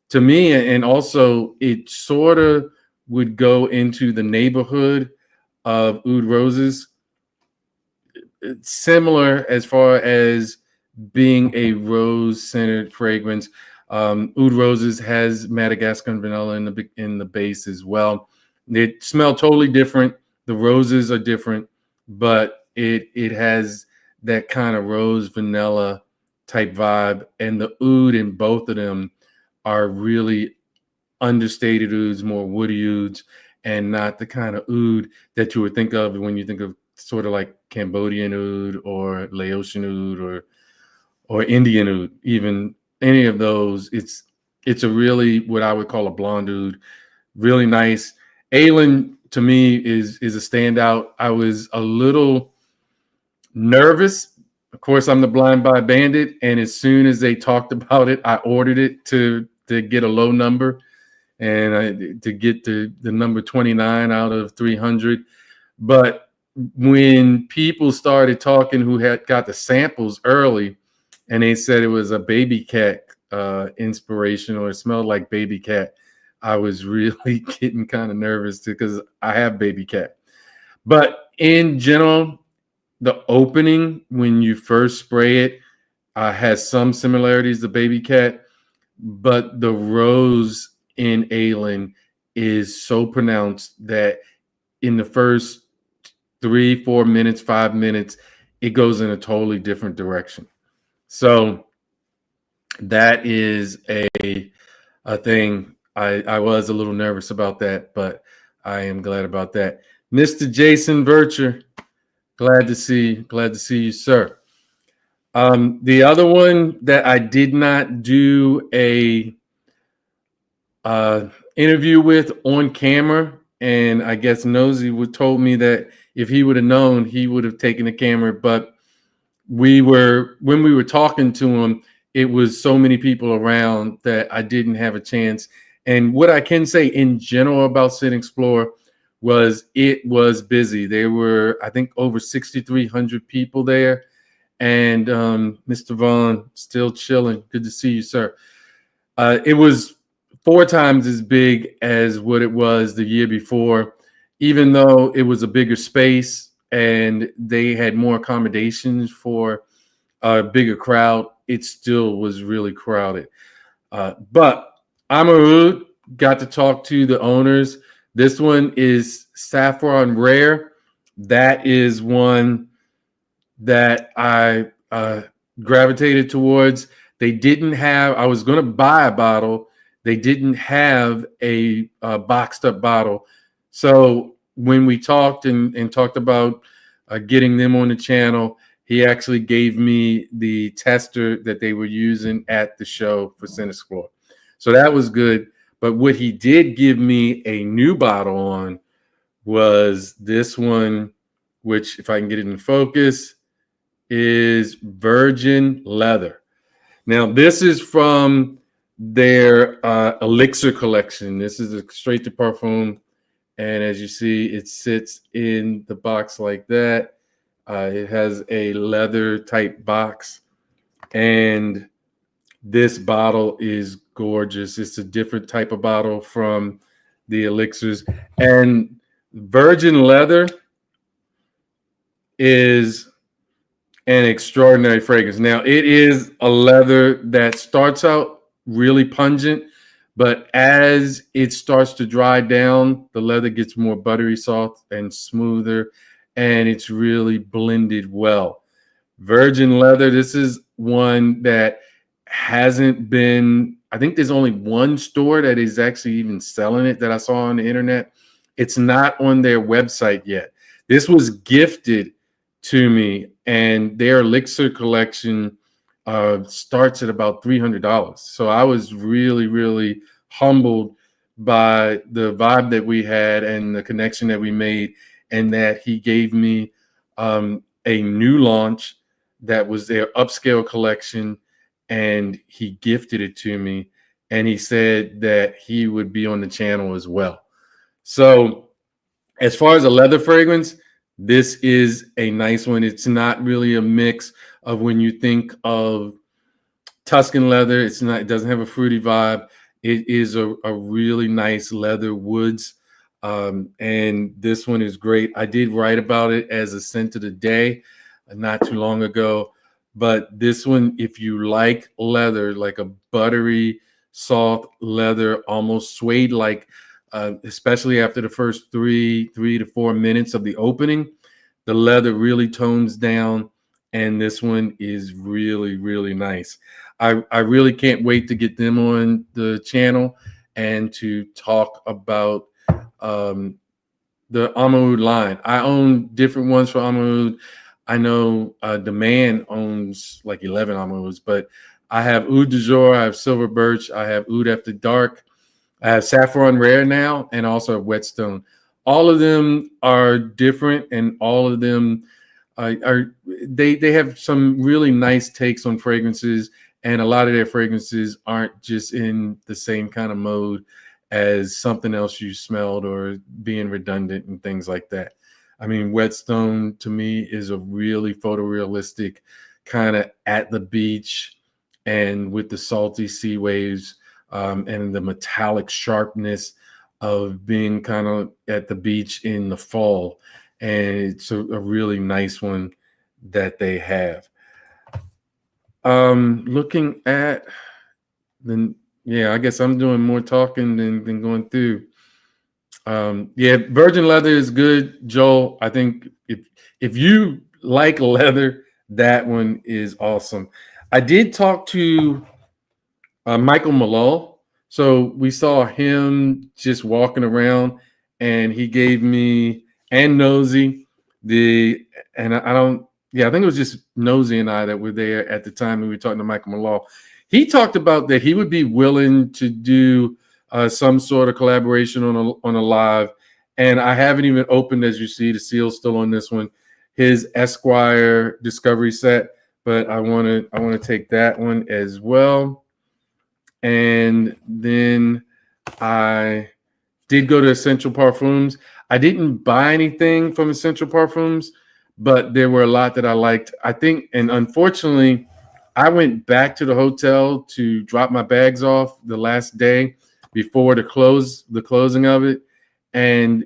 to me, and also it sort of would go into the neighborhood of Oud Roses. It's similar as far as being a rose-centered fragrance. Oud Roses has Madagascar and vanilla in the base as well. They smell totally different. The roses are different, but it has that kind of rose vanilla type vibe, and the oud in both of them are really understated ouds, more woody ouds, and not the kind of oud that you would think of when you think of sort of like Cambodian oud or Laotian oud or Indian oud. Even any of those, it's a really what I would call a blonde oud. Really nice. Alon to me is a standout. I was a little nervous. Of course, I'm the blind buy bandit, and as soon as they talked about it, I ordered it to get a low number and to get the number 29 out of 300. But when people started talking who had got the samples early, and they said it was a baby cat inspiration, or it smelled like baby cat, I was really getting kind of nervous because I have baby cat. But in general, the opening when you first spray it has some similarities to baby cat, but the rose in Alon is so pronounced that in the first 3-4 minutes, 5 minutes, it goes in a totally different direction. So that is a thing. I was a little nervous about that, but I am glad about that. Mr. Jason Vircher, glad to see you, sir. The other one that I did not do a interview with on camera, and I guess Nosy told me that if he would have known, he would have taken the camera. But when we were talking to him, it was so many people around that I didn't have a chance. And what I can say in general about ScentXplore was it was busy. There were, I think, over 6,300 people there. And Mr. Vaughn, still chilling. Good to see you, sir. It was 4 times as big as what it was the year before, even though it was a bigger space and they had more accommodations for a bigger crowd. It still was really crowded. But Amarud got to talk to the owners. This one is Saffron Rare. That is one that I gravitated towards. They didn't have, I was going to buy a bottle. They didn't have a boxed up bottle. So when we talked and talked about getting them on the channel, he actually gave me the tester that they were using at the show for ScentXplore. So that was good. But what he did give me a new bottle on was this one, which, if I can get it in focus, is Virgin Leather. Now, this is from their Elixir collection. This is a straight to parfum. And as you see, it sits in the box like that. It has a leather type box. And this bottle is gorgeous. It's a different type of bottle from the Elixirs. And Virgin Leather is an extraordinary fragrance. Now, it is a leather that starts out really pungent, but as it starts to dry down, the leather gets more buttery soft and smoother, and it's really blended well. Virgin Leather, this is one that hasn't been, I think there's only one store that is actually even selling it that I saw on the internet. It's not on their website yet. This was gifted to me, and their Elixir collection starts at about $300. So I was really, really humbled by the vibe that we had and the connection that we made, and that he gave me a new launch that was their upscale collection, and he gifted it to me, and he said that he would be on the channel as well. So as far as a leather fragrance, this is a nice one. It's not really a mix of when you think of Tuscan leather. It's not, it doesn't have a fruity vibe. It is a really nice leather woods. And this one is great. I did write about it as a scent of the day not too long ago. But this one, if you like leather, like a buttery, soft leather, almost suede-like, especially after the first 3 to 4 minutes of the opening, The leather really tones down, and this one is really, really nice. I really can't wait to get them on the channel and to talk about the Amaoud line. I own different ones for Amaoud. I know Demand owns like 11 Amouds, but I have Oud du Jour, I have Silver Birch, I have Oud After Dark, I have Saffron Rare now, and also Whetstone. All of them are different, and all of them they have some really nice takes on fragrances, and a lot of their fragrances aren't just in the same kind of mode as something else you smelled or being redundant and things like that. I mean, Whetstone to me is a really photorealistic kind of at the beach and with the salty sea waves and the metallic sharpness of being kind of at the beach in the fall. And it's a really nice one that they have. Looking at the, yeah, I guess I'm doing more talking than going through. Yeah, virgin leather is good, Joel. I think if you like leather, that one is awesome. I did talk to Michael Malone. So we saw him just walking around, and he gave me and Nosy I think it was just Nosy and I that were there at the time we were talking to Michael Malone. He talked about that he would be willing to do some sort of collaboration on a live, and I haven't even opened, as you see, the seal's still on this one, his Esquire Discovery set, but I want to take that one as well. And then I did go to Essential Parfums. I didn't buy anything from Essential Parfums, but there were a lot that I liked. I think, and unfortunately, I went back to the hotel to drop my bags off the last day before the closing of it. And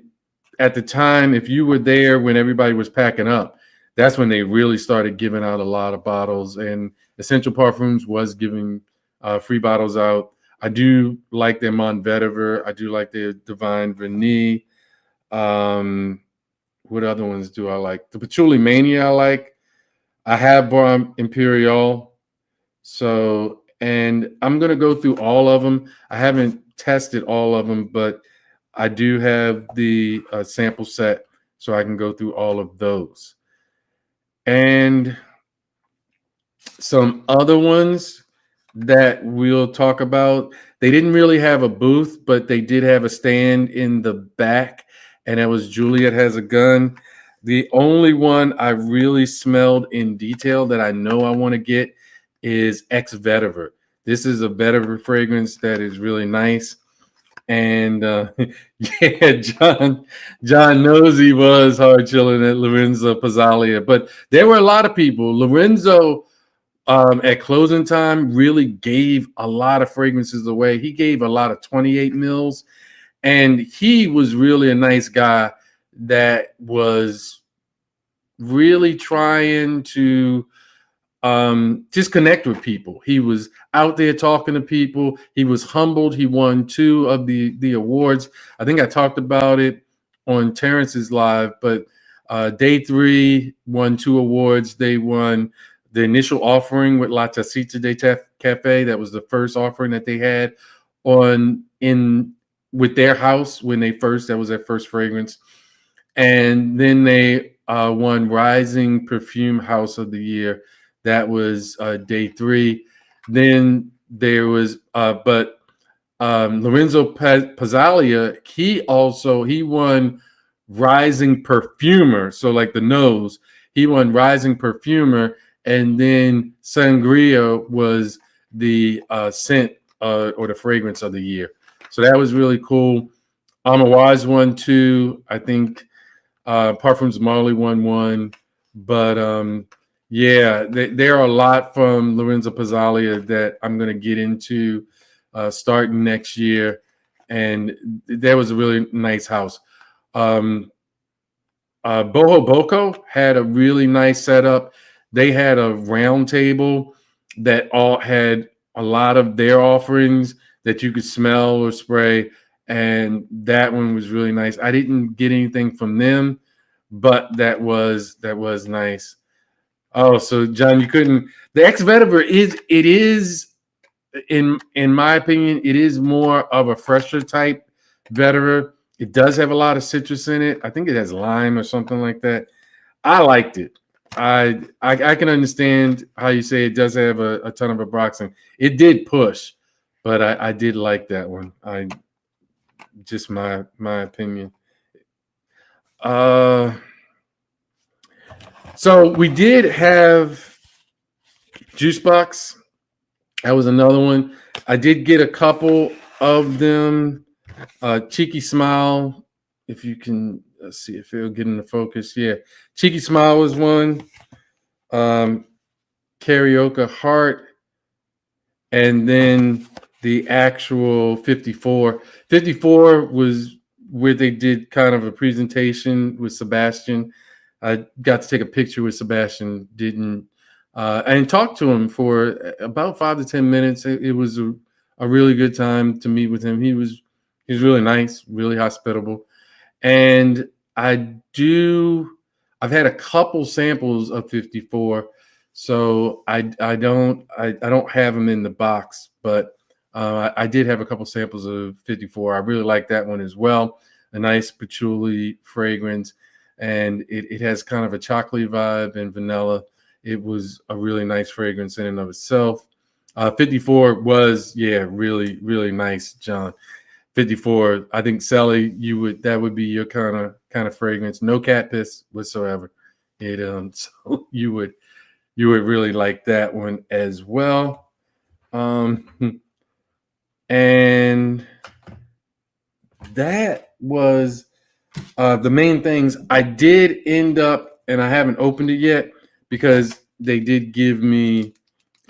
at the time, if you were there when everybody was packing up, that's when they really started giving out a lot of bottles. And Essential Parfums was giving free bottles out. I do like their Mon Vetiver. I do like their Divine Vernis. What other ones do I like? The Patchouli Mania I like. I have Bar Imperial. So, and I'm going to go through all of them. I haven't tested all of them, but I do have the sample set, so I can go through all of those. And some other ones that we'll talk about. They didn't really have a booth, but they did have a stand in the back, and that was Juliet Has a Gun. The only one I really smelled in detail that I know I want to get is Ex Vetiver. This is a vetiver fragrance that is really nice. And yeah, John Nosy was hard chilling at Lorenzo Pizzalia, but there were a lot of people. Lorenzo at closing time really gave a lot of fragrances away. He gave a lot of 28 mils, and he was really a nice guy that was really trying to just connect with people. He was out there talking to people. He was humbled. He won 2 of the awards. I think I talked about it on Terrence's live, but day 3 won 2 awards. They won the initial offering with La Tacita de Cafe. That was the first offering that they had with their house when that was their first fragrance. And then they won Rising Perfume House of the Year. That was day 3. Then there was, Lorenzo Pizzalia, he won Rising Perfumer. So like the nose, he won Rising Perfumer, and then Sangria was the scent or the fragrance of the year. So that was really cool. Amawaz won 2. I think Parfums Marley won 1. But yeah, there are a lot from Lorenzo Pizzalia that I'm going to get into starting next year. And that was a really nice house. Boho Boko had a really nice setup. They had a round table that all had a lot of their offerings that you could smell or spray. And that one was really nice. I didn't get anything from them, but that was nice. Oh, so John, you couldn't. The Ex Vetiver is in my opinion, it is more of a fresher type vetiver. It does have a lot of citrus in it. I think it has lime or something like that. I liked it. I can understand how you say it does have a ton of abroxan. It did push, but I did like that one. Just my opinion. So we did have Juice Box. That was another one. I did get a couple of them. Cheeky Smile, if you can see if it'll get into focus. Yeah, Cheeky Smile was one. Karaoke Heart, and then the actual 54. 54 was where they did kind of a presentation with Sebastian. I got to take a picture with Sebastian, and talk to him for about 5 to 10 minutes. It was a really good time to meet with him. He's really nice, really hospitable. And I've had a couple samples of 54, so I don't have them in the box, but I did have a couple samples of 54. I really like that one as well. A nice patchouli fragrance, and it has kind of a chocolatey vibe and vanilla. It was a really nice fragrance in and of itself. 54 was, really, really nice, John. 54, I think Sally, that would be your kind of fragrance. No cat piss whatsoever. So you would really like that one as well. And that was the main things. I did end up, and I haven't opened it yet because they did give me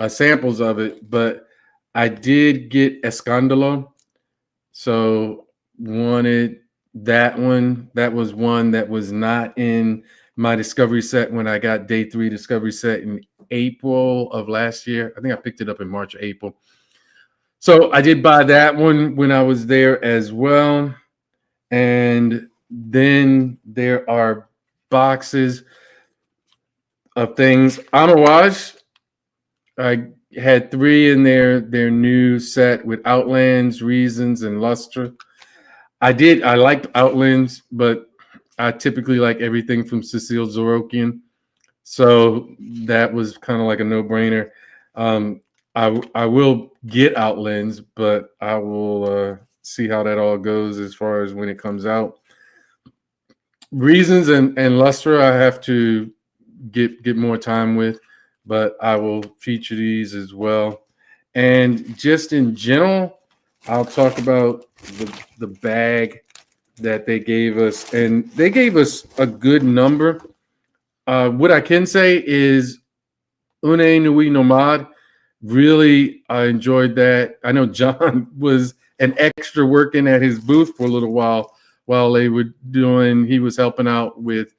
samples of it, but I did get Escandalo. So wanted that one. That was one that was not in my discovery set when I got day 3 discovery set in April of last year. I think I picked it up in March or April. So I did buy that one when I was there as well. And then there are boxes of things. Amouage, I had 3 in their new set with Outlands, Reasons, and Lustre. I liked Outlands, but I typically like everything from Cecile Zorokian. So that was kind of like a no-brainer. I will get Outlands, but I will see how that all goes as far as when it comes out. Reasons and Lustre I have to get more time with, but I will feature these as well. And just in general, I'll talk about the bag that they gave us. And they gave us a good number. What I can say is Une Nuit Nomade, really, I enjoyed that. I know John was an extra working at his booth for a little while they were he was helping out with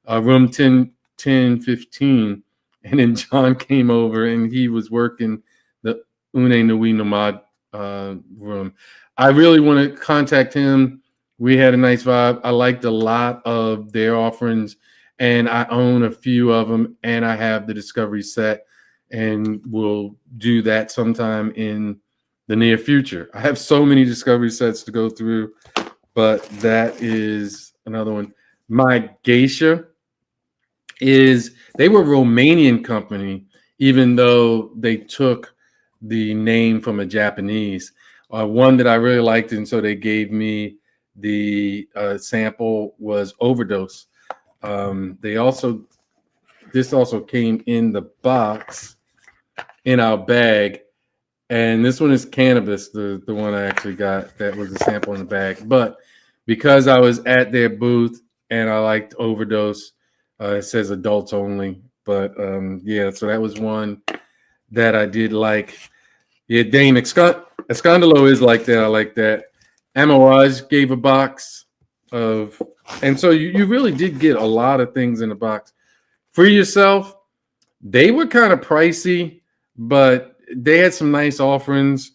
room 1015. And then John came over and he was working the Une Nuit Nomade room. I really want to contact him. We had a nice vibe. I liked a lot of their offerings, and I own a few of them, and I have the discovery set, and we'll do that sometime in the near future. I have so many discovery sets to go through, but that is another one. My Geisha they were a Romanian company, even though they took the name from a Japanese. One that I really liked, and so they gave me the sample was Overdose. This also came in the box in our bag, and this one is Cannabis, the one I actually got that was a sample in the bag. But because I was at their booth and I liked Overdose, it says adults only. But so that was one that I did like. Yeah, Dame Escandalo is like that. I like that. Amouage gave a box of, and so you really did get a lot of things in the box. For yourself, they were kind of pricey, but they had some nice offerings.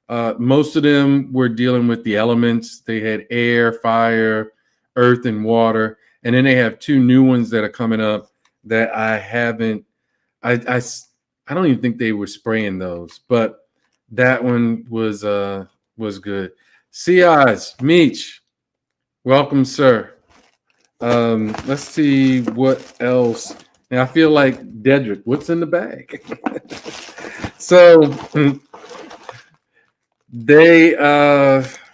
Most of them were dealing with the elements. They had air, fire, earth, and water. And then they have 2 new ones that are coming up that I haven't. I don't even think they were spraying those, but that one was good. Ciaz, Meech, welcome, sir. Let's see what else. Now I feel like Dedrick. What's in the bag? So they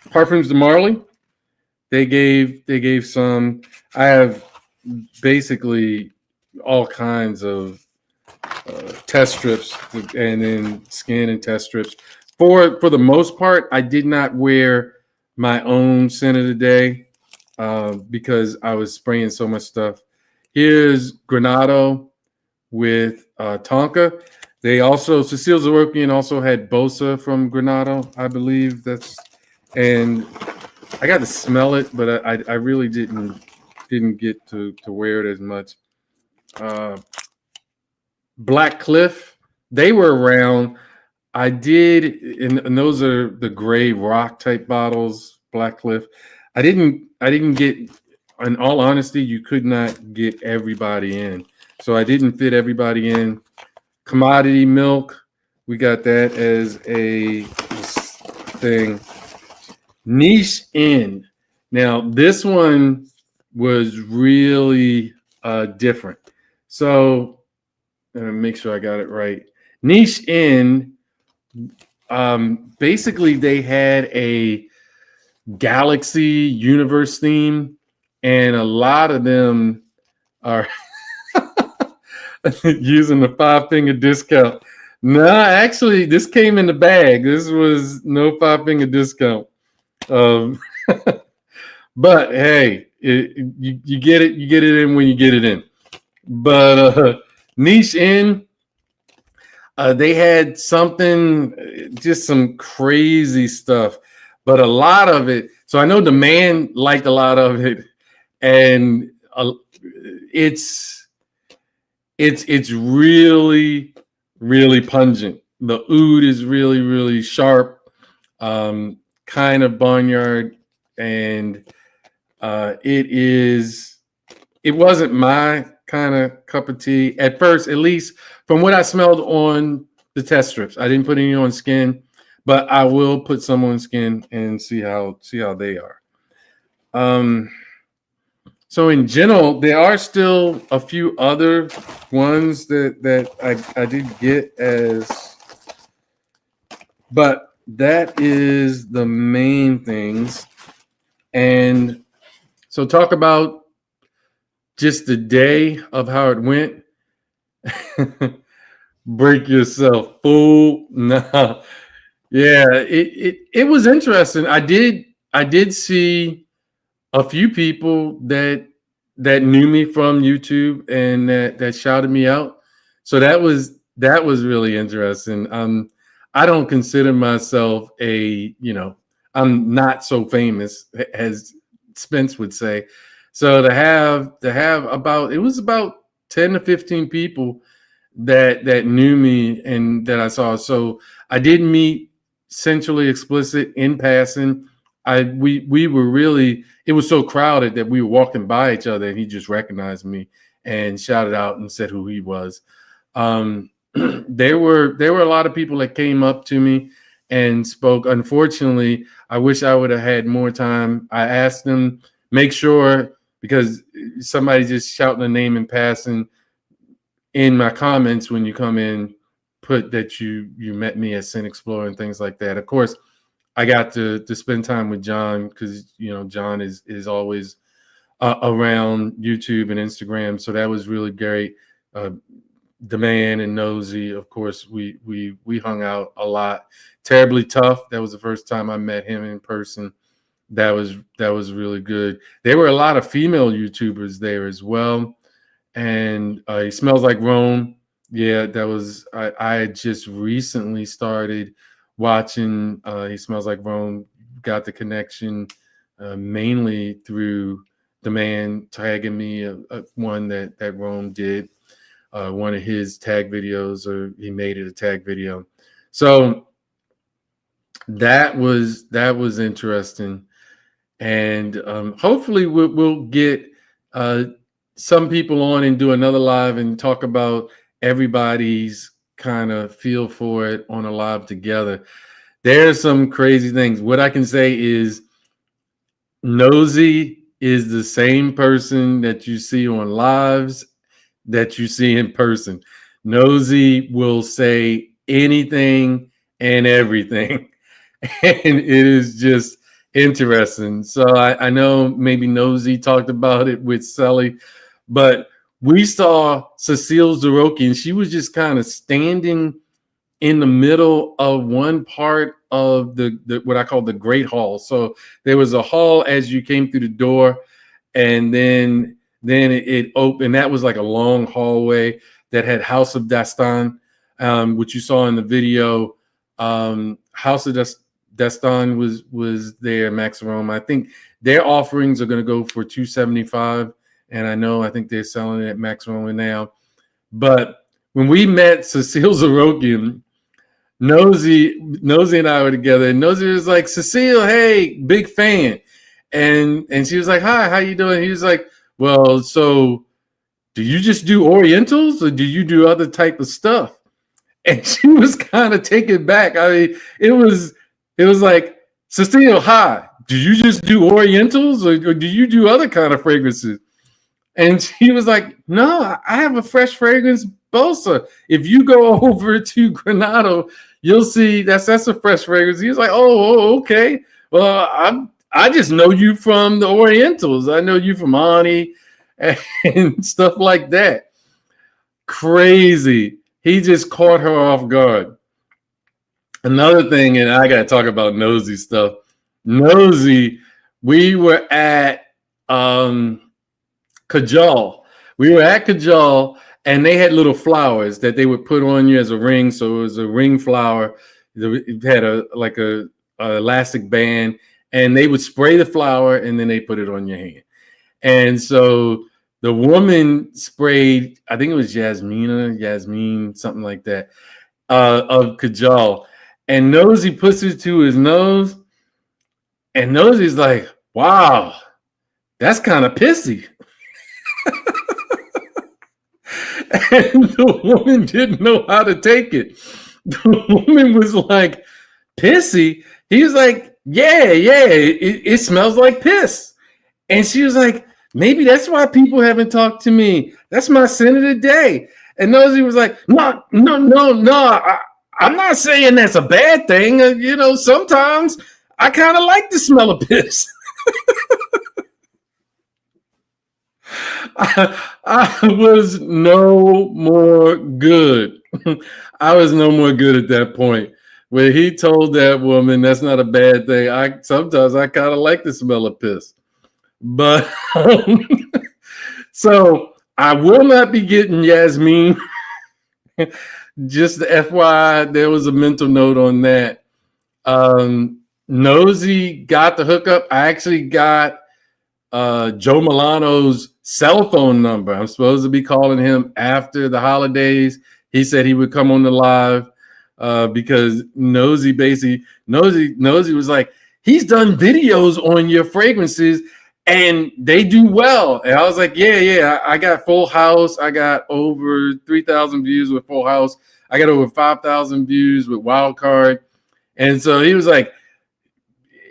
Parfums de Marley. They gave some. I have basically all kinds of test strips and then skin and test strips. For the most part, I did not wear my own scent of the day because I was spraying so much stuff. Here's Granado with Tonka. They also, Cecile Zaworkian also had Bosa from Granado, I believe. And I got to smell it, but I really didn't get to wear it as much. Black Cliff, they were around. I did, and those are the gray rock type bottles. Black Cliff. I didn't get. In all honesty, you could not get everybody in, so I didn't fit everybody in. Commodity Milk, we got that as a thing. Niche In. Now this one was really different. So make sure I got it right. Niche In. Basically, they had a galaxy universe theme, and a lot of them are using the 5-finger discount. No, actually, this came in the bag. This was no 5-finger discount. But hey, you get it. You get it in when you get it in. But Niche In. They had something, just some crazy stuff, but a lot of it. So I know the man liked a lot of it, and it's really, really pungent. The oud is really, really sharp, kind of barnyard, and it wasn't my kind of cup of tea at first, at least from what I smelled on the test strips. I didn't put any on skin, but I will put some on skin and see how they are. So in general, there are still a few other ones that I did get as, but that is the main things. And so talk about just the day of how it went. Break yourself, fool. No. Yeah, it was interesting. I did see a few people that knew me from YouTube and that shouted me out. So that was really interesting. I don't consider myself I'm not so famous as Spence would say. So to have about 10 to 15 people that knew me and that I saw. So I did meet Sensually Explicit in passing. We were really, it was so crowded that we were walking by each other and he just recognized me and shouted out and said who he was. There were a lot of people that came up to me and spoke. Unfortunately, I wish I would have had more time. I asked them, make sure, because somebody just shouting a name in passing in my comments when you come in, put that you met me at ScentXplore and things like that. Of course, I got to spend time with John because John is always around YouTube and Instagram, so that was really great. The man and Nosy, of course, we hung out a lot. Terribly Tough, that was the first time I met him in person. That was really good. There were a lot of female YouTubers there as well. And He Smells Like Rome. Yeah, that was, I had just recently started watching He Smells Like Rome. Got the connection mainly through the man tagging me one that Rome did, one of his tag videos, or he made it a tag video. So that was interesting. And hopefully we'll get some people on and do another live and talk about everybody's kind of feel for it on a live together. There's some crazy things. What I can say is Nosy is the same person that you see on lives that you see in person. Nosy will say anything and everything. And it is just interesting. So I know maybe Nosy talked about it with Sully, but we saw Cecile Zaroki, and she was just kind of standing in the middle of one part of the what I call the Great Hall. So there was a hall as you came through the door, and then it opened. That was like a long hallway that had House of Dastan, which you saw in the video. House of Dastan was there, Max Rome. I think their offerings are going to go for $275, and I think they're selling it at Max Rome now. But when we met Cecile Zarokian, Nosy and I were together, and Nosy was like, Cecile, hey, big fan. And she was like, hi, how you doing? He was like, well, so do you just do Orientals or do you do other type of stuff? And she was kind of taken back. I mean, it was like, Cecile, hi, do you just do Orientals or do you do other kind of fragrances? And she was like, no, I have a fresh fragrance Bosa. If you go over to Granado, you'll see that's a fresh fragrance. He was like, oh, okay. Well, I just know you from the Orientals. I know you from Ani and stuff like that. Crazy. He just caught her off guard. Another thing, and I got to talk about Nosy stuff. Nosy, we were at Kajal. We were at Kajal, and they had little flowers that they would put on you as a ring. So it was a ring flower. It had a elastic band, and they would spray the flower, and then they put it on your hand. And so the woman sprayed, I think it was Yasmin, something like that, of Kajal. And Nosy puts it to his nose, and Nosy's like, wow, that's kind of pissy. And the woman didn't know how to take it. The woman was like, pissy? He was like, yeah, it smells like piss. And she was like, maybe that's why people haven't talked to me. That's my scent of the day. And Nosy was like, no. I'm not saying that's a bad thing. Sometimes I kind of like the smell of piss. I was no more good. I was no more good at that point. When he told that woman that's not a bad thing, sometimes I kind of like the smell of piss. But so I will not be getting Yasmin. Just the FYI, there was a mental note on that. Nosy got the hookup. I actually got Joe Milano's cell phone number. I'm supposed to be calling him after the holidays. He said he would come on the live because Nosy was like, he's done videos on your fragrances and they do well. And I was like, yeah. I got Full House. I got over 3,000 views with Full House. I got over 5,000 views with Wildcard. And so he was like,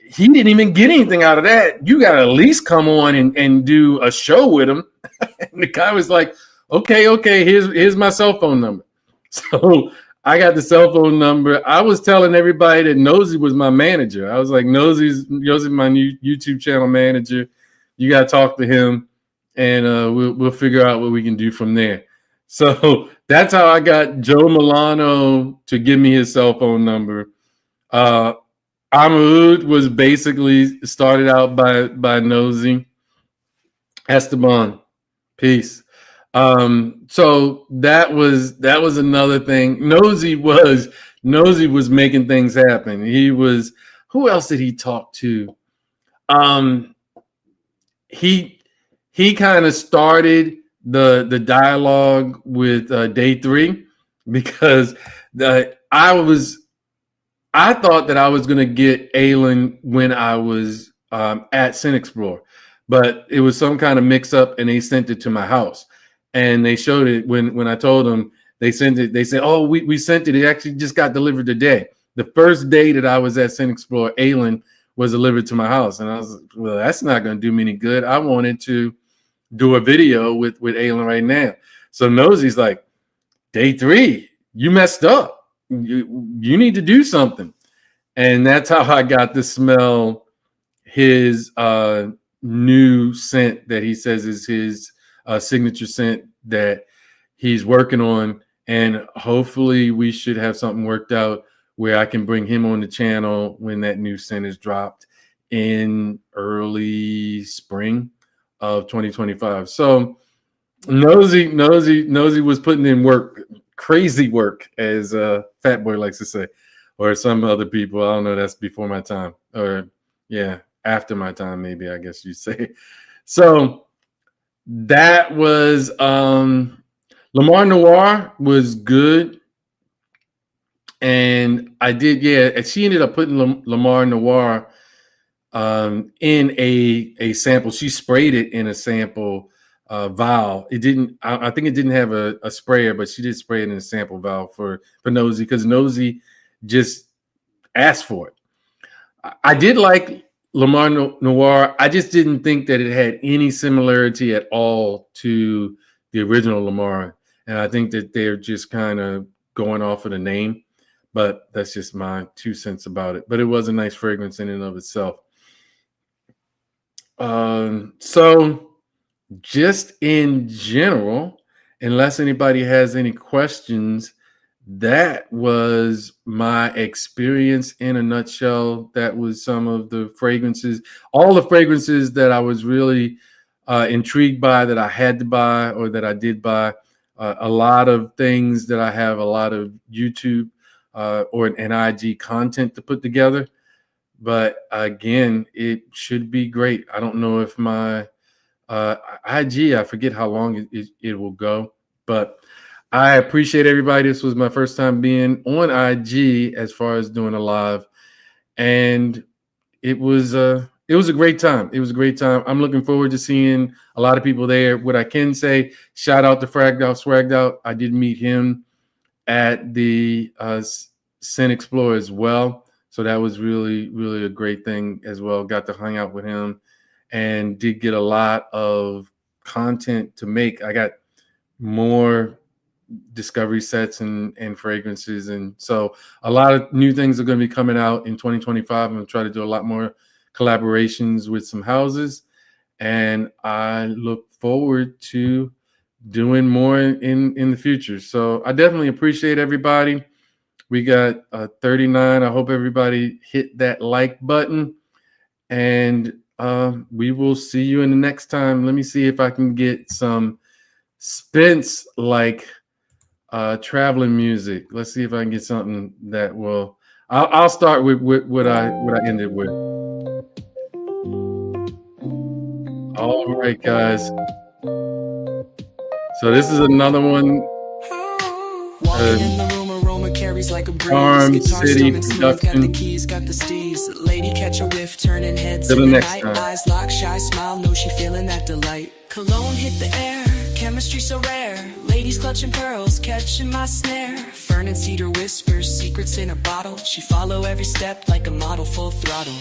he didn't even get anything out of that. You got to at least come on and do a show with him. And the guy was like, okay, here's my cell phone number. So I got the cell phone number. I was telling everybody that Nosy was my manager. I was like, Nosy's my new YouTube channel manager. You got to talk to him, and we'll figure out what we can do from there. So that's how I got Joe Milano to give me his cell phone number. Amaoud was basically started out by Nosy. Esteban, peace. So that was another thing. Nosy was making things happen. Who else did he talk to? He kind of started the dialogue with Day 3 because I thought that I was going to get Alon when I was at ScentXplore, but it was some kind of mix up, and they sent it to my house. And they showed it when I told them they sent it. They said, "Oh, we sent it. It actually just got delivered today." The first day that I was at ScentXplore, Alon was delivered to my house, and I was like, "Well, that's not going to do me any good." I wanted to do a video with Alon right now. So Nosy's like, "Day 3, you messed up. You need to do something." And that's how I got to smell his new scent that he says is his signature scent that he's working on. And hopefully we should have something worked out where I can bring him on the channel when that new scent is dropped in early spring of 2025. So Nosy was putting in work, crazy work, as Fat Boy likes to say, or some other people. I don't know. That's before my time, or yeah, after my time, maybe, I guess you'd say. So that was Lamar Noir was good. And I did, yeah. And she ended up putting Lamar Noir in a sample. She sprayed it in a sample vial. It didn't. I think it didn't have a sprayer, but she did spray it in a sample vial for Nosy, because Nosy just asked for it. I did like Lamar Noir. I just didn't think that it had any similarity at all to the original Lamar, and I think that they're just kind of going off of the name. But that's just my 2 cents about it. But it was a nice fragrance in and of itself. So just in general, unless anybody has any questions, that was my experience in a nutshell. That was some of the fragrances, all the fragrances that I was really intrigued by, that I had to buy or that I did buy. A lot of things that I have a lot of YouTube or an IG content to put together. But again, it should be great. I don't know if my IG, I forget how long it will go, but I appreciate everybody. This was my first time being on IG as far as doing a live, and it was a great time. It was a great time. I'm looking forward to seeing a lot of people there. What I can say, shout out to Fragged Out, Swagged Out. I did meet him at the ScentXplore as well. So that was really, really a great thing as well. Got to hang out with him and did get a lot of content to make. I got more discovery sets and fragrances. And so a lot of new things are going to be coming out in 2025. I'm going to try to do a lot more collaborations with some houses. And I look forward to doing more in the future. So I definitely appreciate everybody. We got 39. I hope everybody hit that like button, and we will see you in the next time. Let me see if I can get some Spence like traveling music. Let's see if I can get something that will. I'll start with what I ended with. All right, guys. So this is another one. Like a Farm City Production. Got the keys, got the steez. Lady catch a whiff, turning heads Till in the the next night. time. Eyes lock, shy smile, know she feeling that delight. Cologne hit the air, chemistry so rare. Ladies clutching pearls, catching my snare. Fern and cedar whispers, secrets in a bottle. She follow every step like a model, full throttle.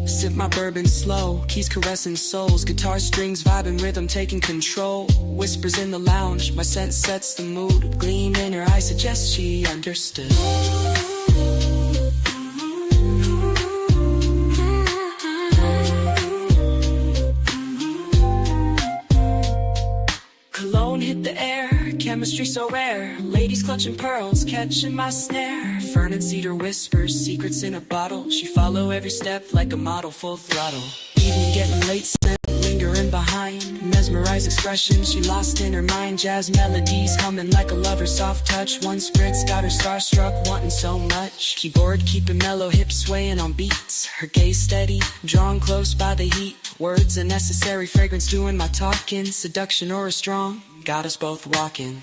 Sip my bourbon slow, keys caressing souls. Guitar strings vibing, rhythm taking control. Whispers in the lounge, my scent sets the mood. Gleam in her eye suggests she understood. Cologne hit the air, chemistry so rare. Ladies clutching pearls, catching my snare. Fern and cedar whispers, secrets in a bottle. She follow every step like a model, full throttle. Evening getting late, scent lingering behind. Mesmerized expression, she lost in her mind. Jazz melodies humming like a lover's soft touch. One spritz got her starstruck, wanting so much. Keyboard keeping mellow, hips swaying on beats. Her gaze steady, drawn close by the heat. Words a necessary, fragrance doing my talking. Seduction aura strong, got us both walking.